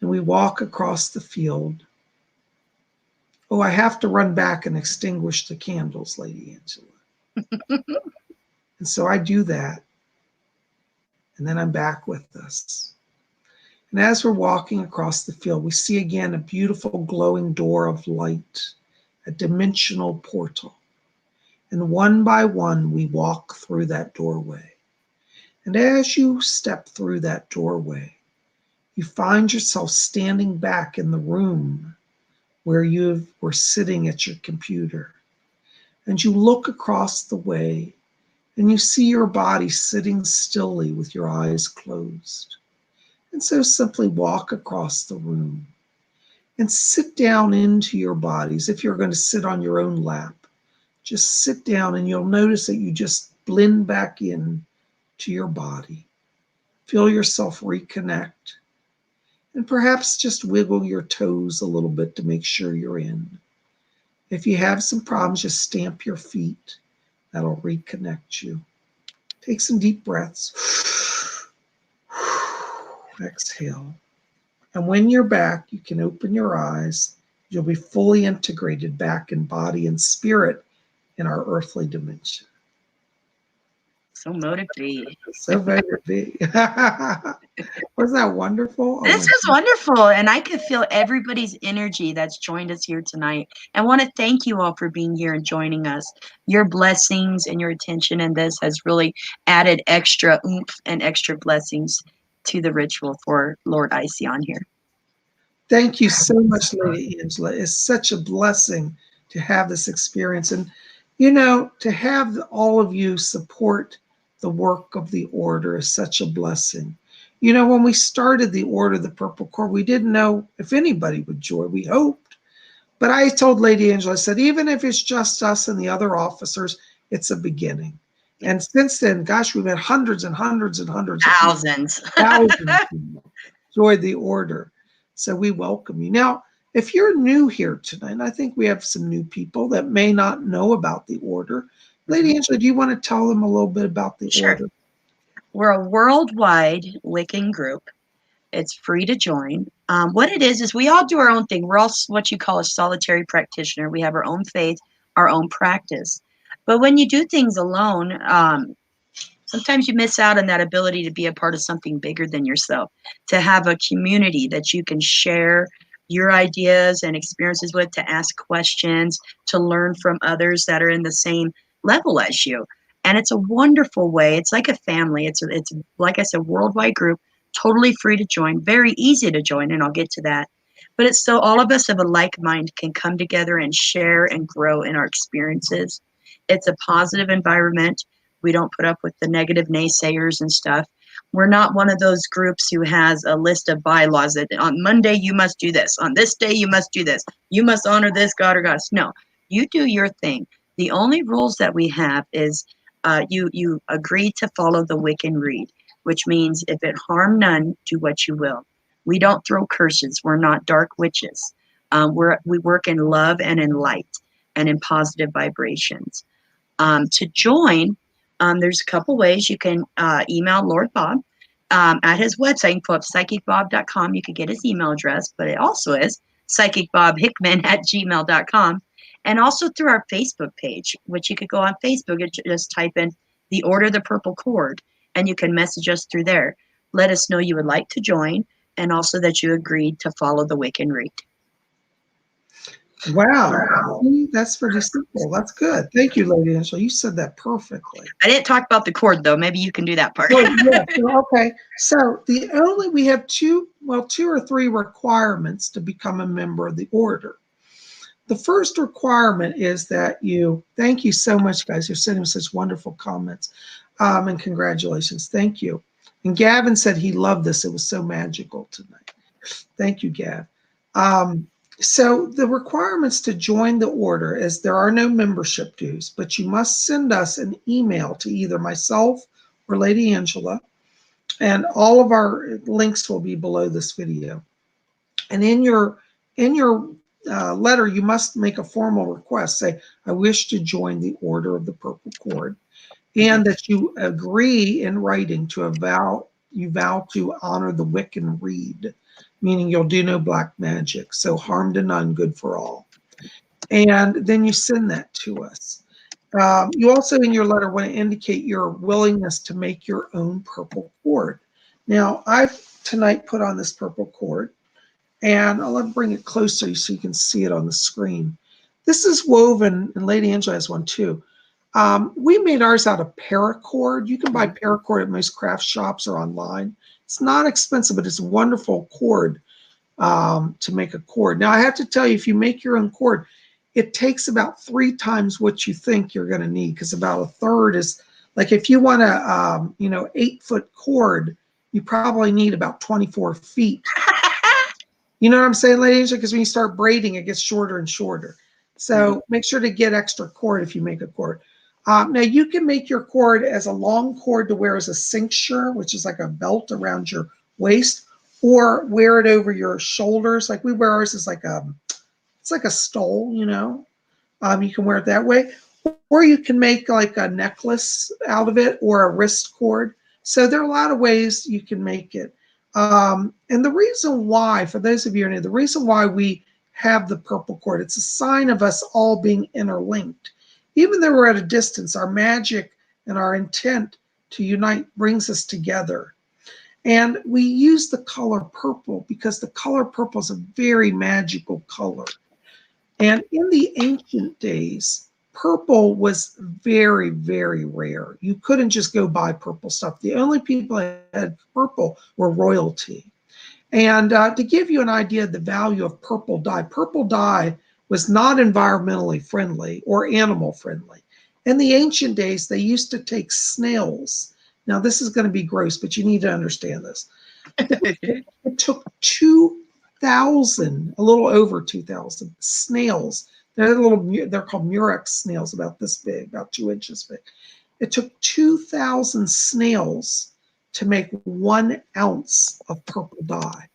And we walk across the field. Oh, I have to run back and extinguish the candles, Lady Angela. And so I do that. And then I'm back with us. And as we're walking across the field, we see again a beautiful glowing door of light, a dimensional portal. And one by one, we walk through that doorway. And as you step through that doorway, you find yourself standing back in the room where you were sitting at your computer. And you look across the way and you see your body sitting stilly with your eyes closed. And so simply walk across the room and sit down into your bodies. If you're going to sit on your own lap, just sit down and you'll notice that you just blend back in to your body. Feel yourself reconnect. And perhaps just wiggle your toes a little bit to make sure you're in. If you have some problems, just stamp your feet. That'll reconnect you. Take some deep breaths. Exhale. And when you're back, you can open your eyes. You'll be fully integrated back in body and spirit in our earthly dimension. So motivated. So motivated. Wasn't that wonderful? This is wonderful. And I could feel everybody's energy that's joined us here tonight. And want to thank you all for being here and joining us. Your blessings and your attention in this has really added extra oomph and extra blessings to the ritual for Lord Ision here. Thank you so much, Lady Angela. It's such a blessing to have this experience. And, you know, to have all of you support the work of the order is such a blessing. You know, when we started the Order of the Purple Cord, we didn't know if anybody would join. We hoped. But I told Lady Angela, I said, even if it's just us and the other officers, it's a beginning. And since then, gosh, we've had hundreds and hundreds and hundreds Thousands. Thousands of people joined the order. So we welcome you. Now, if you're new here tonight, and I think we have some new people that may not know about the order. Lady Angela, do you want to tell them a little bit about the order? We're a worldwide Wiccan group. It's free to join. What it is we all do our own thing. We're all what you call a solitary practitioner. We have our own faith, our own practice. But when you do things alone, sometimes you miss out on that ability to be a part of something bigger than yourself, to have a community that you can share your ideas and experiences with, to ask questions, to learn from others that are in the same level as you. And it's a wonderful way. It's like a family. It's like I said, worldwide group, totally free to join, very easy to join, and I'll get to that. But it's so all of us of a like mind can come together and share and grow in our experiences. It's a positive environment. We don't put up with the negative naysayers and stuff. We're not one of those groups who has a list of bylaws that on Monday you must do this, on this day you must do this, you must honor this god or goddess. No, you do your thing. The only rules that we have is you agree to follow the Wiccan Rede, which means if it harm none, do what you will. We don't throw curses. We're not dark witches. We work in love and in light and in positive vibrations. To join, there's a couple ways. You can email Lord Bob at his website. You can pull up PsychicBob.com. You can get his email address, but it also is PsychicBobHickman at gmail.com. And also through our Facebook page, which you could go on Facebook and just type in the Order of the Purple Cord, and you can message us through there. Let us know you would like to join, and also that you agreed to follow the Wiccan Rede. Wow, that's pretty simple. That's good. Thank you, Lady Angela. You said that perfectly. I didn't talk about the cord though. Maybe you can do that part. Well, yeah, okay. So we have two or three requirements to become a member of the order. The first requirement is that thank you so much, guys. You're sending such wonderful comments, and congratulations. Thank you. And Gavin said he loved this. It was so magical tonight. Thank you, Gav. So the requirements to join the order is there are no membership dues, but you must send us an email to either myself or Lady Angela, and all of our links will be below this video. And in your letter, you must make a formal request. Say, I wish to join the Order of the Purple Cord, and that you agree in writing to vow to honor the Wiccan Rede, meaning you'll do no black magic, so harm to none, good for all. And then you send that to us. You also, in your letter, want to indicate your willingness to make your own purple cord. Now, I've tonight put on this purple cord, and I'll bring it closer so you can see it on the screen. This is woven, and Lady Angela has one too. We made ours out of paracord. You can buy paracord at most craft shops or online. It's not expensive, but it's a wonderful cord to make a cord. Now, I have to tell you, if you make your own cord, it takes about 3 times what you think you're going to need, because about a third is, like if you want a 8-foot cord, you probably need about 24 feet. You know what I'm saying, ladies? Because when you start braiding, it gets shorter and shorter. So make sure to get extra cord if you make a cord. Now, you can make your cord as a long cord to wear as a cincture, which is like a belt around your waist, or wear it over your shoulders. Like we wear ours as it's like a stole, you can wear it that way. Or you can make like a necklace out of it, or a wrist cord. So there are a lot of ways you can make it. And the reason why, for those of you who know, the reason why we have the purple cord, it's a sign of us all being interlinked. Even though we're at a distance, our magic and our intent to unite brings us together. And we use the color purple because the color purple is a very magical color. And in the ancient days, purple was very, very rare. You couldn't just go buy purple stuff. The only people that had purple were royalty. And to give you an idea of the value of purple dye was not environmentally friendly or animal friendly. In the ancient days, they used to take snails. Now, this is going to be gross, but you need to understand this. It took 2,000, a little over 2,000 snails. They're called murex snails, about this big, about 2 inches big. It took 2,000 snails to make 1 ounce of purple dye.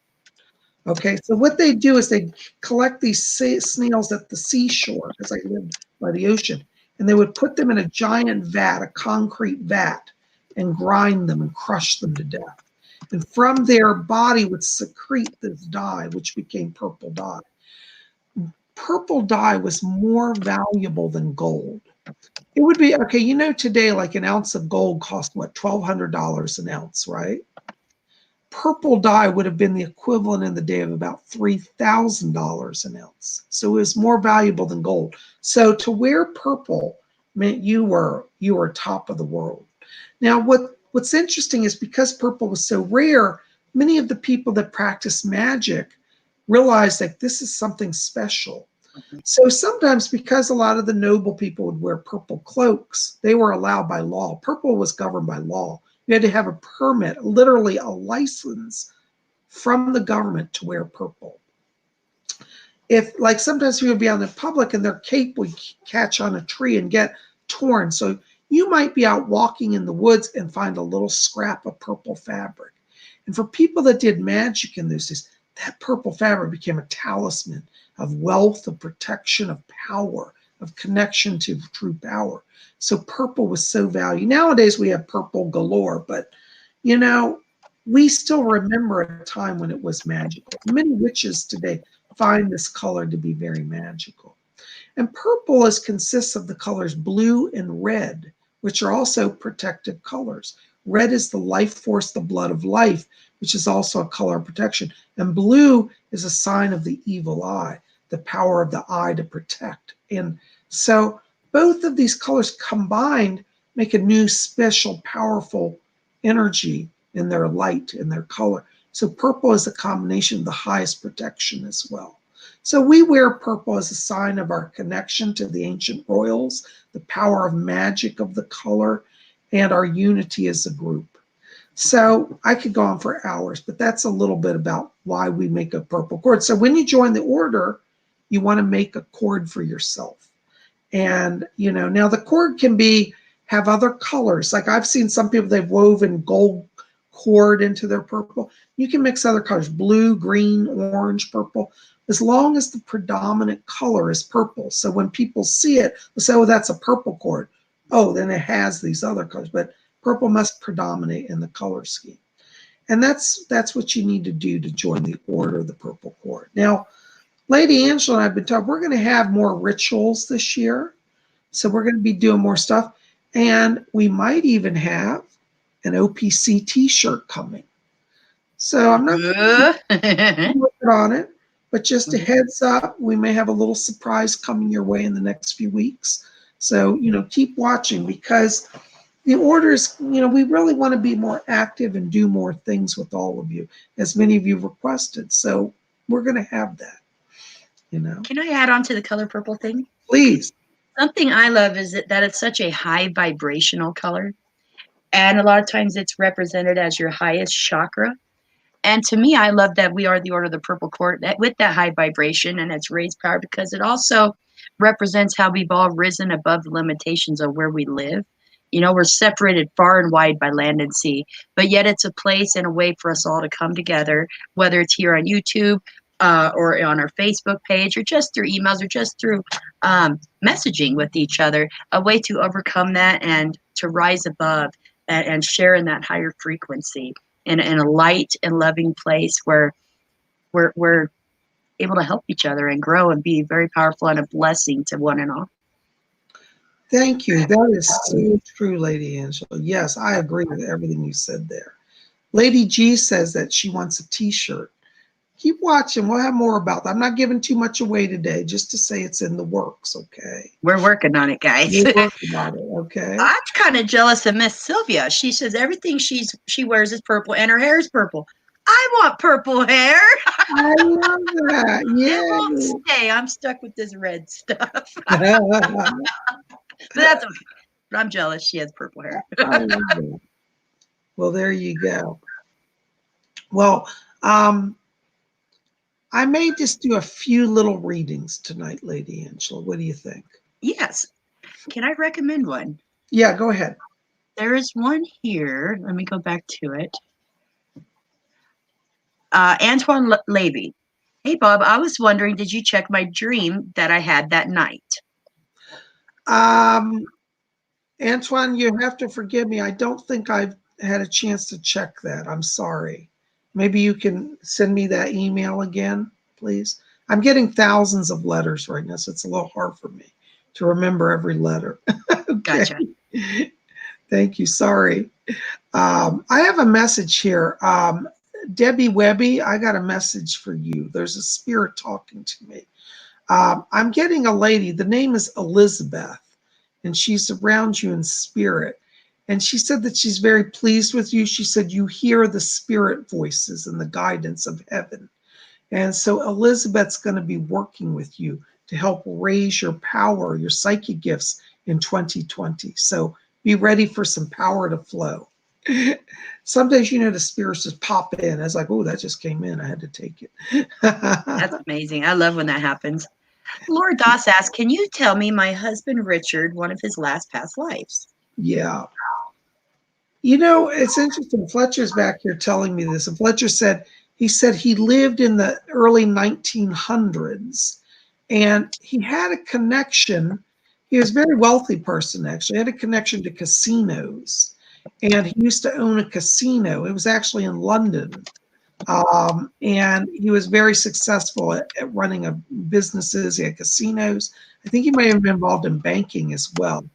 Okay, so what they do is they collect these snails at the seashore, because I lived by the ocean, and they would put them in a giant vat, a concrete vat, and grind them and crush them to death. And from their body would secrete this dye, which became purple dye. Purple dye was more valuable than gold. It would be, okay, today, like an ounce of gold cost, what, $1,200 an ounce, right? Purple dye would have been the equivalent in the day of about $3,000 an ounce. So it was more valuable than gold. So to wear purple meant you were top of the world. Now, what's interesting is because purple was so rare, many of the people that practice magic realized that this is something special. So sometimes, because a lot of the noble people would wear purple cloaks, they were allowed by law. Purple was governed by law. You had to have a permit, literally a license from the government to wear purple. If, like, sometimes we would be out in public and their cape would catch on a tree and get torn. So you might be out walking in the woods and find a little scrap of purple fabric. And for people that did magic in those days, that purple fabric became a talisman of wealth, of protection, of power, of connection to true power. So purple was so valued. Nowadays we have purple galore, but you know, we still remember a time when it was magical. Many witches today find this color to be very magical. And purple consists of the colors blue and red, which are also protective colors. Red is the life force, the blood of life, which is also a color of protection. And blue is a sign of the evil eye, the power of the eye to protect. And so both of these colors combined make a new special, powerful energy in their light, in their color. So purple is a combination of the highest protection as well. So we wear purple as a sign of our connection to the ancient royals, the power of magic of the color, and our unity as a group. So I could go on for hours, but that's a little bit about why we make a purple cord. So when you join the order, you want to make a cord for yourself. And, you know, now the cord can have other colors. Like I've seen some people, they've woven gold cord into their purple. You can mix other colors, blue, green, orange, purple, as long as the predominant color is purple. So when people see it, they'll say, oh, that's a purple cord. Oh, then it has these other colors, but purple must predominate in the color scheme. And that's what you need to do to join the order of the purple cord. Now, Lady Angela and I have been talking, we're going to have more rituals this year. So we're going to be doing more stuff. And we might even have an OPC t-shirt coming. So I'm not working on it, but just a heads up, we may have a little surprise coming your way in the next few weeks. So, you know, keep watching, because the orders, you know, we really want to be more active and do more things with all of you, as many of you requested. So we're going to have that, you know. Can I add on to the color purple thing? Please. Something I love is that it's such a high vibrational color. And a lot of times it's represented as your highest chakra. And to me, I love that we are the order of the purple cord with that high vibration and its raised power, because it also represents how we've all risen above the limitations of where we live. You know, we're separated far and wide by land and sea, but yet it's a place and a way for us all to come together, whether it's here on YouTube or on our Facebook page, or just through emails, or just through messaging with each other, a way to overcome that and to rise above and share in that higher frequency in a light and loving place where we're able to help each other and grow and be very powerful and a blessing to one and all. Thank you. That is so true, Lady Angela. Yes, I agree with everything you said there. Lady G says that she wants a t-shirt. Keep watching. We'll have more about that. I'm not giving too much away today, just to say it's in the works, okay? We're working on it, guys. We're working on it, okay? I'm kind of jealous of Miss Sylvia. She says everything she wears is purple and her hair is purple. I want purple hair. I love that. Yeah. It won't stay. I'm stuck with this red stuff. But that's okay. But I'm jealous. She has purple hair. I love that. Well, there you go. Well, I may just do a few little readings tonight, Lady Angela. What do you think? Yes. Can I recommend one? Yeah, go ahead. There is one here. Let me go back to it. Antoine Levy. Hey, Bob, I was wondering, did you check my dream that I had that night? Antoine, you have to forgive me. I don't think I've had a chance to check that. I'm sorry. Maybe you can send me that email again, please. I'm getting thousands of letters right now, so it's a little hard for me to remember every letter. Okay. Gotcha. Thank you. Sorry. I have a message here. Debbie Webby, I got a message for you. There's a spirit talking to me. I'm getting a lady. The name is Elizabeth, and she's around you in spirit. And she said that she's very pleased with you. She said you hear the spirit voices and the guidance of heaven. And so Elizabeth's going to be working with you to help raise your power, your psychic gifts in 2020. So be ready for some power to flow. Sometimes, the spirits just pop in. I was like, oh, that just came in. I had to take it. That's amazing. I love when that happens. Lord Doss asks, can you tell me my husband Richard, one of his last past lives? Yeah. It's interesting. Fletcher's back here telling me this. And Fletcher said he lived in the early 1900s and he had a connection. He was a very wealthy person, actually. He had a connection to casinos. And he used to own a casino. It was actually in London. And he was very successful at running businesses. He had casinos. I think he might have been involved in banking as well.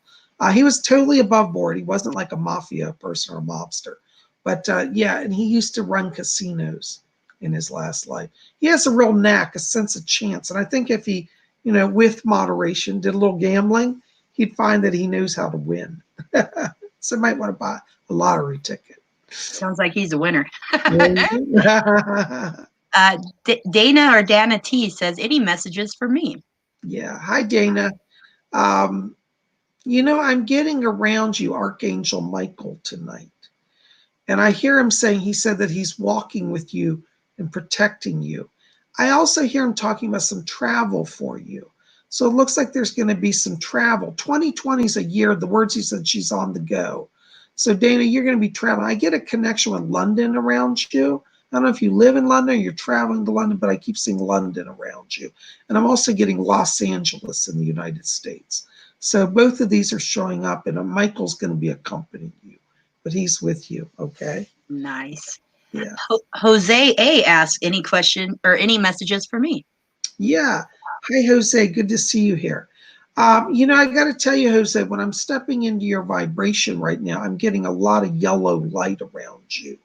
He was totally above board. He wasn't like a mafia person or a mobster. But yeah, and he used to run casinos in his last life. He has a real knack, a sense of chance. And I think if he, with moderation, did a little gambling, he'd find that he knows how to win. So you might want to buy a lottery ticket. Sounds like he's a winner. Yeah. Dana or Dana T says, any messages for me? Yeah. Hi, Dana. I'm getting around you, Archangel Michael, tonight. And I hear him saying, he said that he's walking with you and protecting you. I also hear him talking about some travel for you. So it looks like there's going to be some travel. 2020 is a year, the words he said, she's on the go. So Dana, you're going to be traveling. I get a connection with London around you. I don't know if you live in London or you're traveling to London, but I keep seeing London around you. And I'm also getting Los Angeles in the United States. So both of these are showing up, and Michael's going to be accompanying you, but he's with you, okay? Nice. Yeah. Jose A asks, any question or any messages for me? Yeah. Hi, Jose. Good to see you here. I got to tell you, Jose, when I'm stepping into your vibration right now, I'm getting a lot of yellow light around you.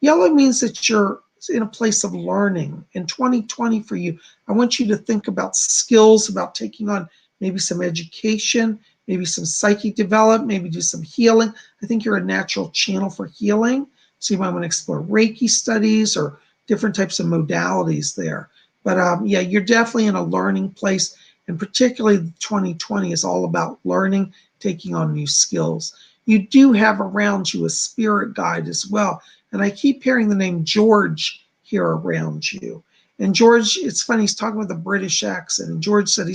Yellow means that you're in a place of learning. In 2020 for you, I want you to think about skills, about taking on maybe some education, maybe some psychic development, maybe do some healing. I think you're a natural channel for healing. So you might want to explore Reiki studies or different types of modalities there. But yeah, you're definitely in a learning place. And particularly 2020 is all about learning, taking on new skills. You do have around you a spirit guide as well. And I keep hearing the name George here around you. And George, it's funny, he's talking with a British accent. And George said, he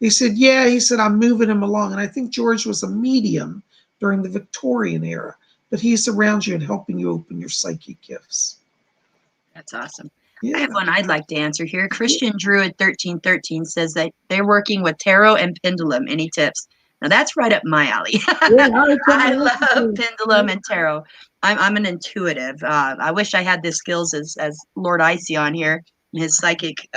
said, yeah, he said, I'm moving him along. And I think George was a medium during the Victorian era, but he's around you and helping you open your psychic gifts. That's awesome. Yeah. I have one I'd like to answer here. Christian Druid 1313 says that they're working with tarot and pendulum. Any tips? Now that's right up my alley. Yeah, I love pendulum and tarot. I'm an intuitive. I wish I had the skills as Lord Ision here, his psychic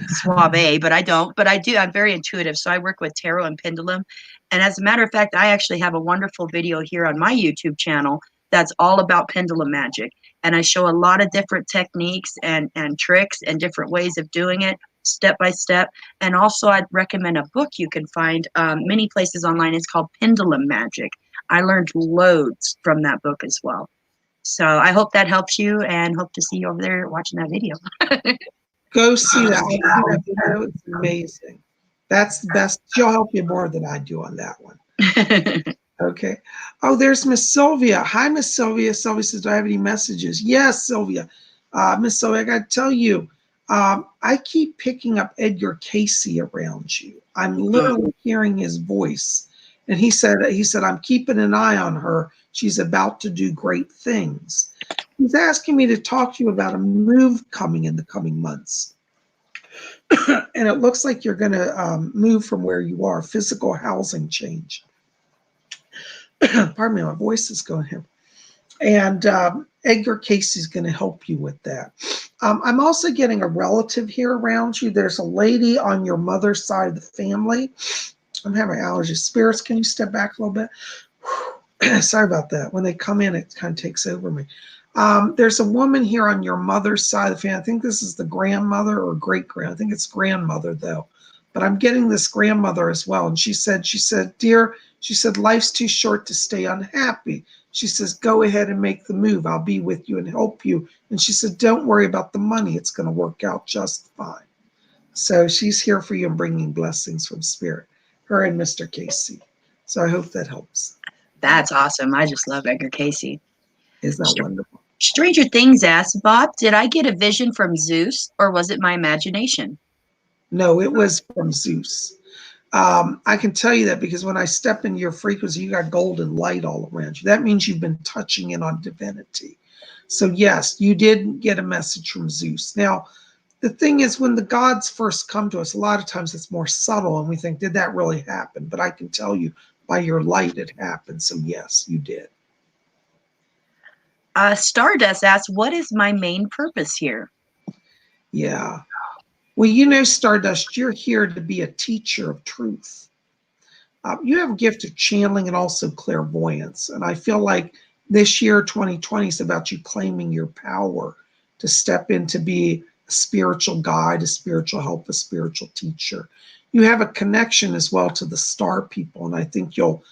suave, but I don't. But I do. I'm very intuitive, so I work with tarot and pendulum. And as a matter of fact, I actually have a wonderful video here on my YouTube channel that's all about pendulum magic. And I show a lot of different techniques and tricks and different ways of doing it step by step. And also I'd recommend a book you can find many places online. It's called Pendulum Magic. I learned loads from that book as well. So I hope that helps you and hope to see you over there watching that video. Go see that. I see that video. It's amazing. That's the best. She'll help you more than I do on that one. Okay. Oh, there's Miss Sylvia. Hi, Miss Sylvia. Sylvia says, do I have any messages? Yes, Sylvia. Miss Sylvia, I got to tell you, I keep picking up Edgar Casey around you. I'm literally hearing his voice. And he said, I'm keeping an eye on her. She's about to do great things. He's asking me to talk to you about a move coming in the coming months. And it looks like you're going to move from where you are, physical housing change. Pardon me, my voice is going here. And Edgar Casey's going to help you with that. I'm also getting a relative here around you. There's a lady on your mother's side of the family. I'm having allergies. Spirits, can you step back a little bit? Sorry about that. When they come in, it kind of takes over me. There's a woman here on your mother's side of the family. I think this is the grandmother or great-grand. I think it's grandmother, though. But I'm getting this grandmother as well. And she said, dear, she said, life's too short to stay unhappy. She says, go ahead and make the move. I'll be with you and help you. And she said, don't worry about the money. It's going to work out just fine. So she's here for you and bringing blessings from Spirit, her and Mr. Casey. So I hope that helps. That's awesome. I just love Edgar Casey. Isn't that wonderful? Stranger Things asks, Bob, did I get a vision from Zeus or was it my imagination? No, it was from Zeus. I can tell you that because when I step into your frequency, you got golden light all around you. That means you've been touching in on divinity. So yes, you did get a message from Zeus. Now, the thing is, when the gods first come to us, a lot of times it's more subtle and we think, did that really happen? But I can tell you by your light it happened. So yes, you did. Stardust asks, what is my main purpose here? Yeah. Well, you know, Stardust, you're here to be a teacher of truth. You have a gift of channeling and also clairvoyance. And I feel like this year, 2020, is about you claiming your power to step in to be a spiritual guide, a spiritual help, a spiritual teacher. You have a connection as well to the star people. And I think you'll,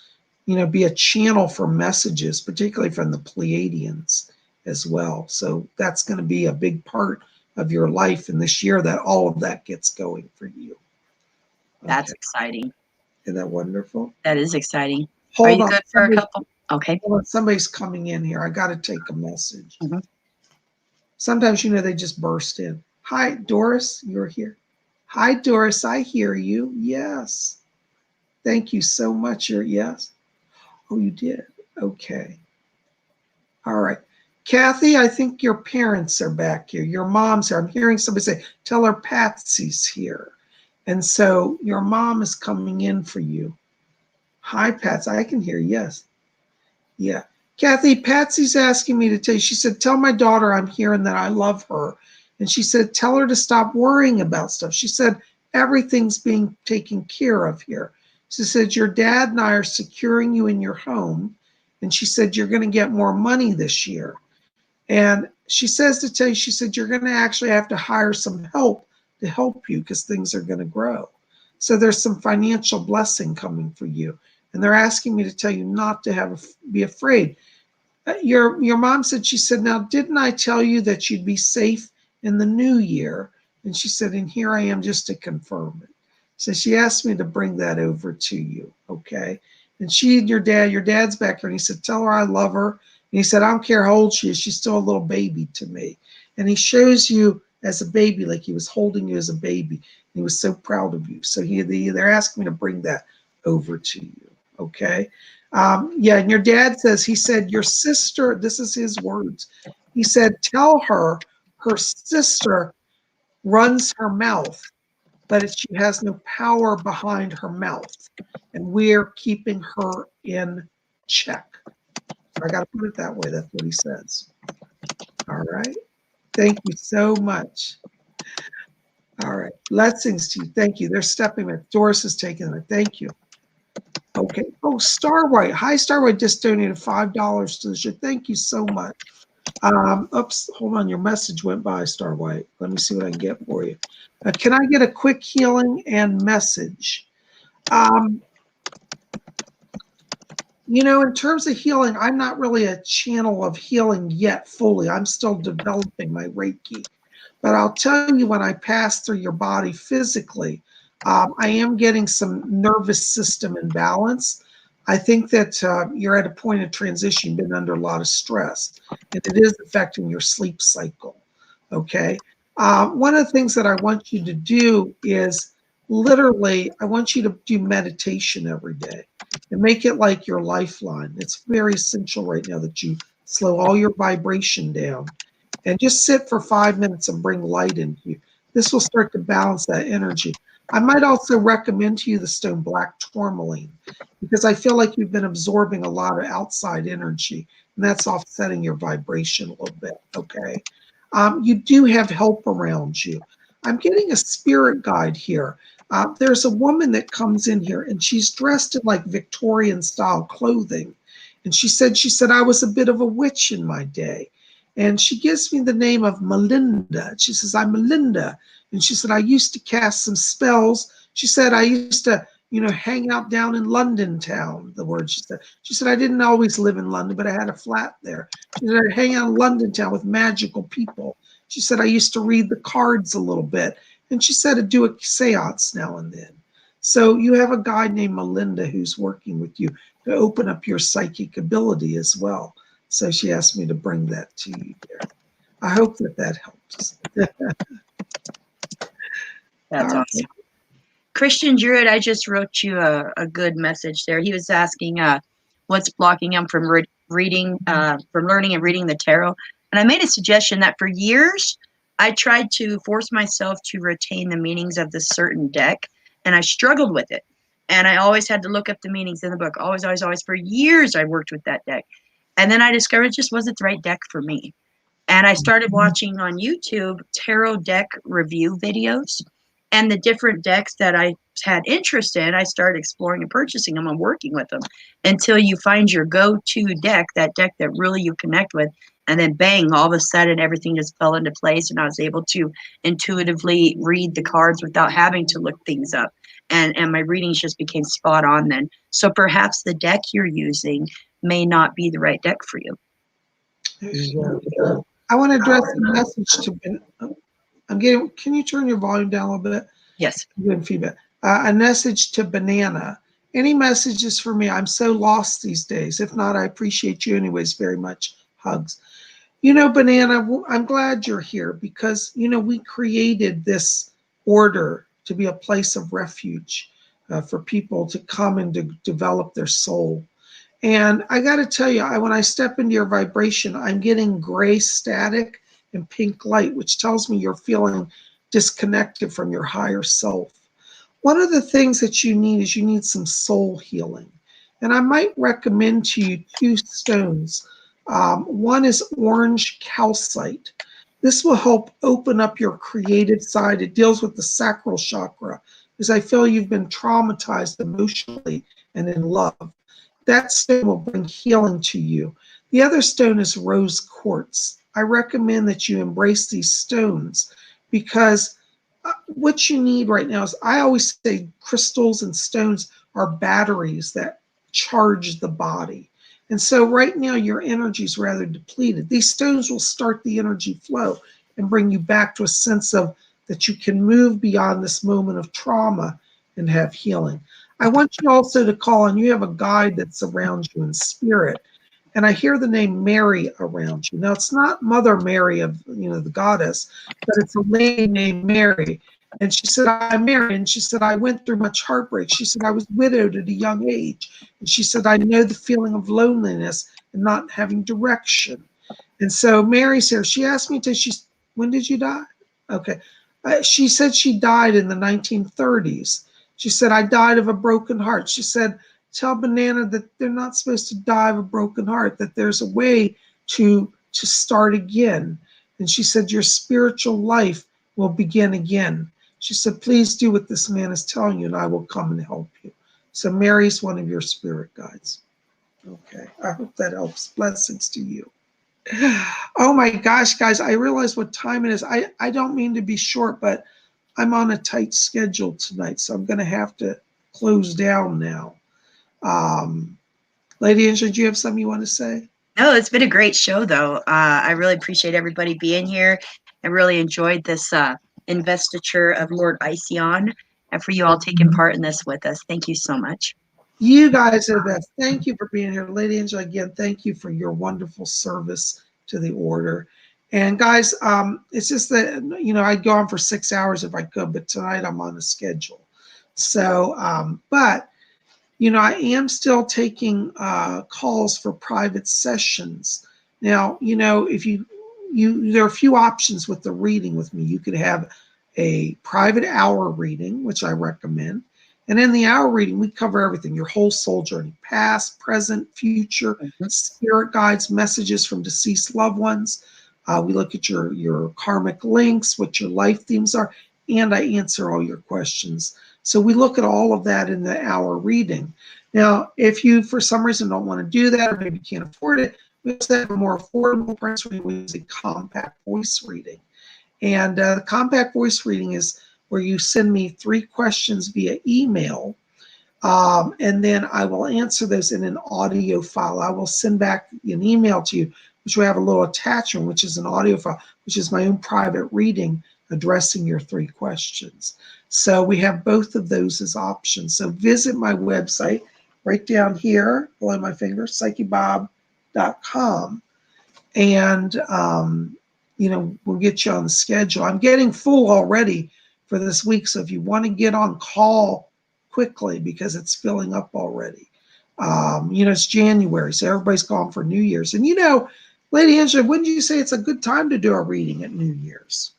be a channel for messages, particularly from the Pleiadians as well. So that's going to be a big part of your life in this year that all of that gets going for you. That's exciting. Isn't that wonderful? That is exciting. Are Hold you on. good for a couple? Okay. Hold on. Somebody's coming in here. I got to take a message. Mhm. Sometimes, they just burst in. Hi, Doris, you're here. Hi, Doris, I hear you. Yes. Thank you so much. Yes. Oh, you did. Okay. All right. Kathy, I think your parents are back here. Your mom's here. I'm hearing somebody say, tell her Patsy's here. And so your mom is coming in for you. Hi, Patsy. I can hear. Yes. Yeah. Kathy, Patsy's asking me to tell you. She said, tell my daughter I'm here and that I love her. And she said, tell her to stop worrying about stuff. She said, everything's being taken care of here. She said, your dad and I are securing you in your home. And she said, you're going to get more money this year. And she says to tell you, she said, you're going to actually have to hire some help to help you because things are going to grow. So there's some financial blessing coming for you. And they're asking me to tell you not to be afraid. Your mom said, she said, now, didn't I tell you that you'd be safe in the new year? And she said, and here I am just to confirm it. So she asked me to bring that over to you, okay? And she and your dad's back there, and he said, tell her I love her. And he said, I don't care how old she is, she's still a little baby to me. And he shows you as a baby, like he was holding you as a baby. And he was so proud of you. So they're asking me to bring that over to you, okay? Yeah, and your dad says, he said, your sister, this is his words. He said, tell her sister runs her mouth, but she has no power behind her mouth. And we're keeping her in check. I got to put it that way. That's what he says. All right. Thank you so much. All right. Blessings to you. Thank you. They're stepping in. Doris is taking it. Thank you. Okay. Oh, Starwhite. Hi, Starwhite just donated $5 to the show. Thank you so much. Oops, hold on. Your message went by, Starwhite. Let me see what I can get for you. Can I get a quick healing and message? In terms of healing, I'm not really a channel of healing yet fully. I'm still developing my Reiki. But I'll tell you, when I pass through your body physically, I am getting some nervous system imbalance. I think that you're at a point of transition. You've been under a lot of stress, and it is affecting your sleep cycle, okay? One of the things that I want you to do is literally, I want you to do meditation every day and make it like your lifeline. It's very essential right now that you slow all your vibration down and just sit for 5 minutes and bring light into you. This will start to balance that energy. I might also recommend to you the stone black tourmaline because I feel like you've been absorbing a lot of outside energy, and that's offsetting your vibration a little bit, okay? You do have help around you. I'm getting a spirit guide here. There's a woman that comes in here, and she's dressed in like Victorian style clothing. And she said, I was a bit of a witch in my day. And she gives me the name of Melinda. She says, I'm Melinda. And she said, I used to cast some spells. She said, I used to, hang out down in London town, the word she said. She said, I didn't always live in London, but I had a flat there. She said, I'd hang out in London town with magical people. She said, I used to read the cards a little bit. And she said, I'd do a seance now and then. So you have a guy named Melinda who's working with you to open up your psychic ability as well. So she asked me to bring that to you here. I hope that that helps. That's All awesome. Christian Druid, I just wrote you a good message there. He was asking what's blocking him from reading, from learning and reading the tarot. And I made a suggestion that for years, I tried to force myself to retain the meanings of this certain deck, and I struggled with it. And I always had to look up the meanings in the book. Always, always, always. For years, I worked with that deck. And then I discovered it just wasn't the right deck for me. And I started watching on YouTube tarot deck review videos, and the different decks that I had interest in, I started exploring and purchasing them and working with them until you find your go-to deck, that deck that really you connect with. And then bang, all of a sudden everything just fell into place, and I was able to intuitively read the cards without having to look things up. And my readings just became spot on then. So perhaps the deck you're using may not be the right deck for you. I want to address a message to I'm getting, can you turn your volume down a little bit? Yes. I'm getting feedback. A message to Banana. Any messages for me? I'm so lost these days. If not, I appreciate you anyways very much. Hugs. You know, Banana, I'm glad you're here because, you know, we created this order to be a place of refuge for people to come and to develop their soul. And I got to tell you, when I step into your vibration, I'm getting gray static and pink light, which tells me you're feeling disconnected from your higher self. One of the things that you need is you need some soul healing. And I might recommend to you two stones. One is orange calcite. This will help open up your creative side. It deals with the sacral chakra because I feel you've been traumatized emotionally and in love. That stone will bring healing to you. The other stone is rose quartz. I recommend that you embrace these stones because what you need right now is, I always say crystals and stones are batteries that charge the body. And so right now your energy is rather depleted. These stones will start the energy flow and bring you back to a sense of that you can move beyond this moment of trauma and have healing. I want you also to call on, you have a guide that surrounds you in spirit. And I hear the name Mary around you. Now, it's not Mother Mary of, you know, the goddess, but it's a lady named Mary. And she said, I'm Mary. And she said, I went through much heartbreak. She said, I was widowed at a young age. And she said, I know the feeling of loneliness and not having direction. And so Mary's here. She asked me when did you die? Okay. She said she died in the 1930s. She said, I died of a broken heart. She said, tell Banana that they're not supposed to die of a broken heart, that there's a way to start again. And she said, your spiritual life will begin again. She said, please do what this man is telling you and I will come and help you. So Mary's one of your spirit guides. Okay, I hope that helps. Blessings to you. Oh my gosh, guys, I realize what time it is. I don't mean to be short, but I'm on a tight schedule tonight, so I'm going to have to close down now. Lady Angela, do you have something you want to say? No, it's been a great show, though. I really appreciate everybody being here. I really enjoyed this investiture of Lord Ision, and for you all taking part in this with us. Thank you so much. You guys are the best. Thank you for being here. Lady Angela, again, thank you for your wonderful service to the order. And guys, it's just that, you know, I'd go on for 6 hours if I could, but tonight I'm on a schedule. So, but, you know, I am still taking calls for private sessions. Now, you know, if there are a few options with the reading with me. You could have a private hour reading, which I recommend. And in the hour reading, we cover everything, your whole soul journey, past, present, future, spirit guides, messages from deceased loved ones. We look at your karmic links, what your life themes are, and I answer all your questions. So we look at all of that in the hour reading. Now, if you, for some reason, don't want to do that or maybe can't afford it, we also have a more affordable price reading, which is a compact voice reading. And the compact voice reading is where you send me 3 questions via email, and then I will answer those in an audio file. I will send back an email to you, which will have a little attachment, which is an audio file, which is my own private reading addressing your 3 questions. So we have both of those as options. So visit my website right down here below my finger, PsychicBob.com, and we'll get you on the schedule. I'm getting full already for this week, so if you want to get on, call quickly because it's filling up already. It's January, so everybody's calling for New Year's. And Lady Angela, wouldn't you say it's a good time to do a reading at New Year's?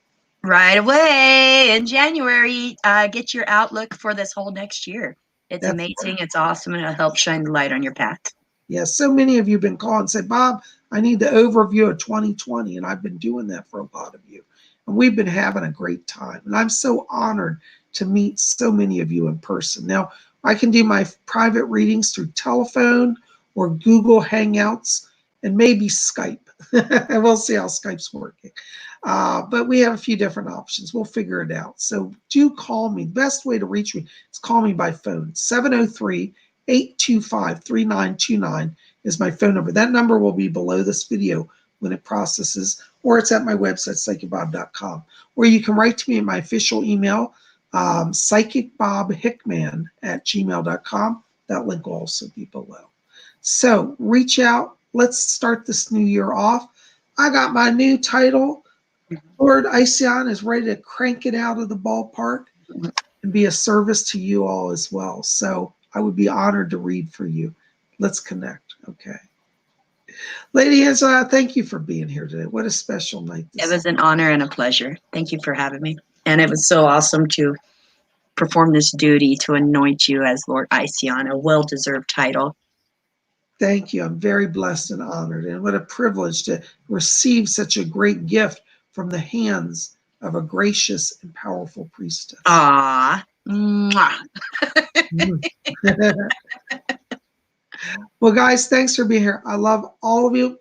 Right away in January, get your outlook for this whole next year. It's amazing. It's awesome. And it'll help shine the light on your path. Yes, so many of you have been calling and said, Bob, I need the overview of 2020. And I've been doing that for a lot of you. And we've been having a great time. And I'm so honored to meet so many of you in person. Now, I can do my private readings through telephone or Google Hangouts and maybe Skype. And we'll see how Skype's working. But we have a few different options. We'll figure it out. So do call me. The best way to reach me is call me by phone. 703-825-3929 is my phone number. That number will be below this video when it processes, or it's at my website, PsychicBob.com. Or you can write to me at my official email, PsychicBobHickman@gmail.com. That link will also be below. So reach out. Let's start this new year off. I got my new title. Lord Ision is ready to crank it out of the ballpark and be a service to you all as well. So I would be honored to read for you. Let's connect. Okay. Lady Angela, thank you for being here today. What a special night. It was an honor and a pleasure. Thank you for having me. And it was so awesome to perform this duty to anoint you as Lord Ision, a well-deserved title. Thank you. I'm very blessed and honored. And what a privilege to receive such a great gift from the hands of a gracious and powerful priestess. Ah, mwah. Well, guys, thanks for being here. I love all of you.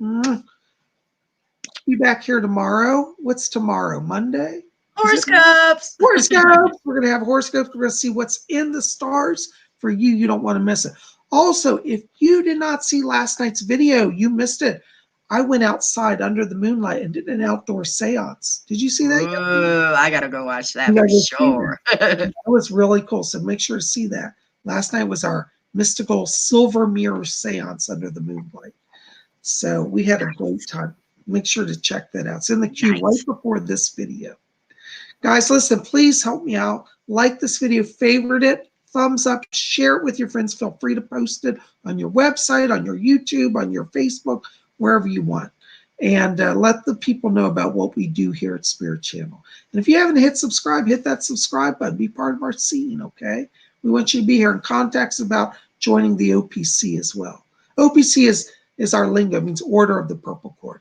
Be back here tomorrow. What's tomorrow? Monday? Horoscopes. Horoscopes. We're going to have horoscopes. We're going to see what's in the stars for you. You don't want to miss it. Also, if you did not see last night's video, you missed it. I went outside under the moonlight and did an outdoor seance. Did you see that? Ooh, I got to go watch that for sure. That was really cool. So make sure to see that. Last night was our mystical silver mirror seance under the moonlight. So we had a great time. Make sure to check that out. It's in the queue right before this video. Guys, listen, please help me out. Like this video, favorite it, thumbs up, share it with your friends. Feel free to post it on your website, on your YouTube, on your Facebook, wherever you want. And let the people know about what we do here at Spirit Channel. And if you haven't hit subscribe, hit that subscribe button. Be part of our scene, okay? We want you to be here and contact us about joining the OPC as well. OPC is our lingo. It means Order of the Purple Cord.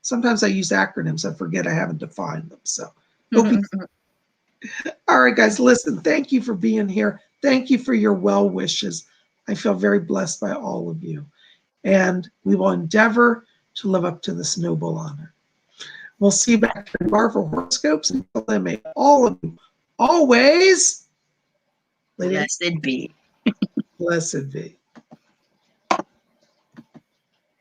Sometimes I use acronyms. I forget I haven't defined them. So OPC. All right, guys, listen, thank you for being here. Thank you for your well wishes. I feel very blessed by all of you. And we will endeavor to live up to this noble honor. We'll see you back here tomorrow for horoscopes. Until then, may all of you always blessed be. Blessed be.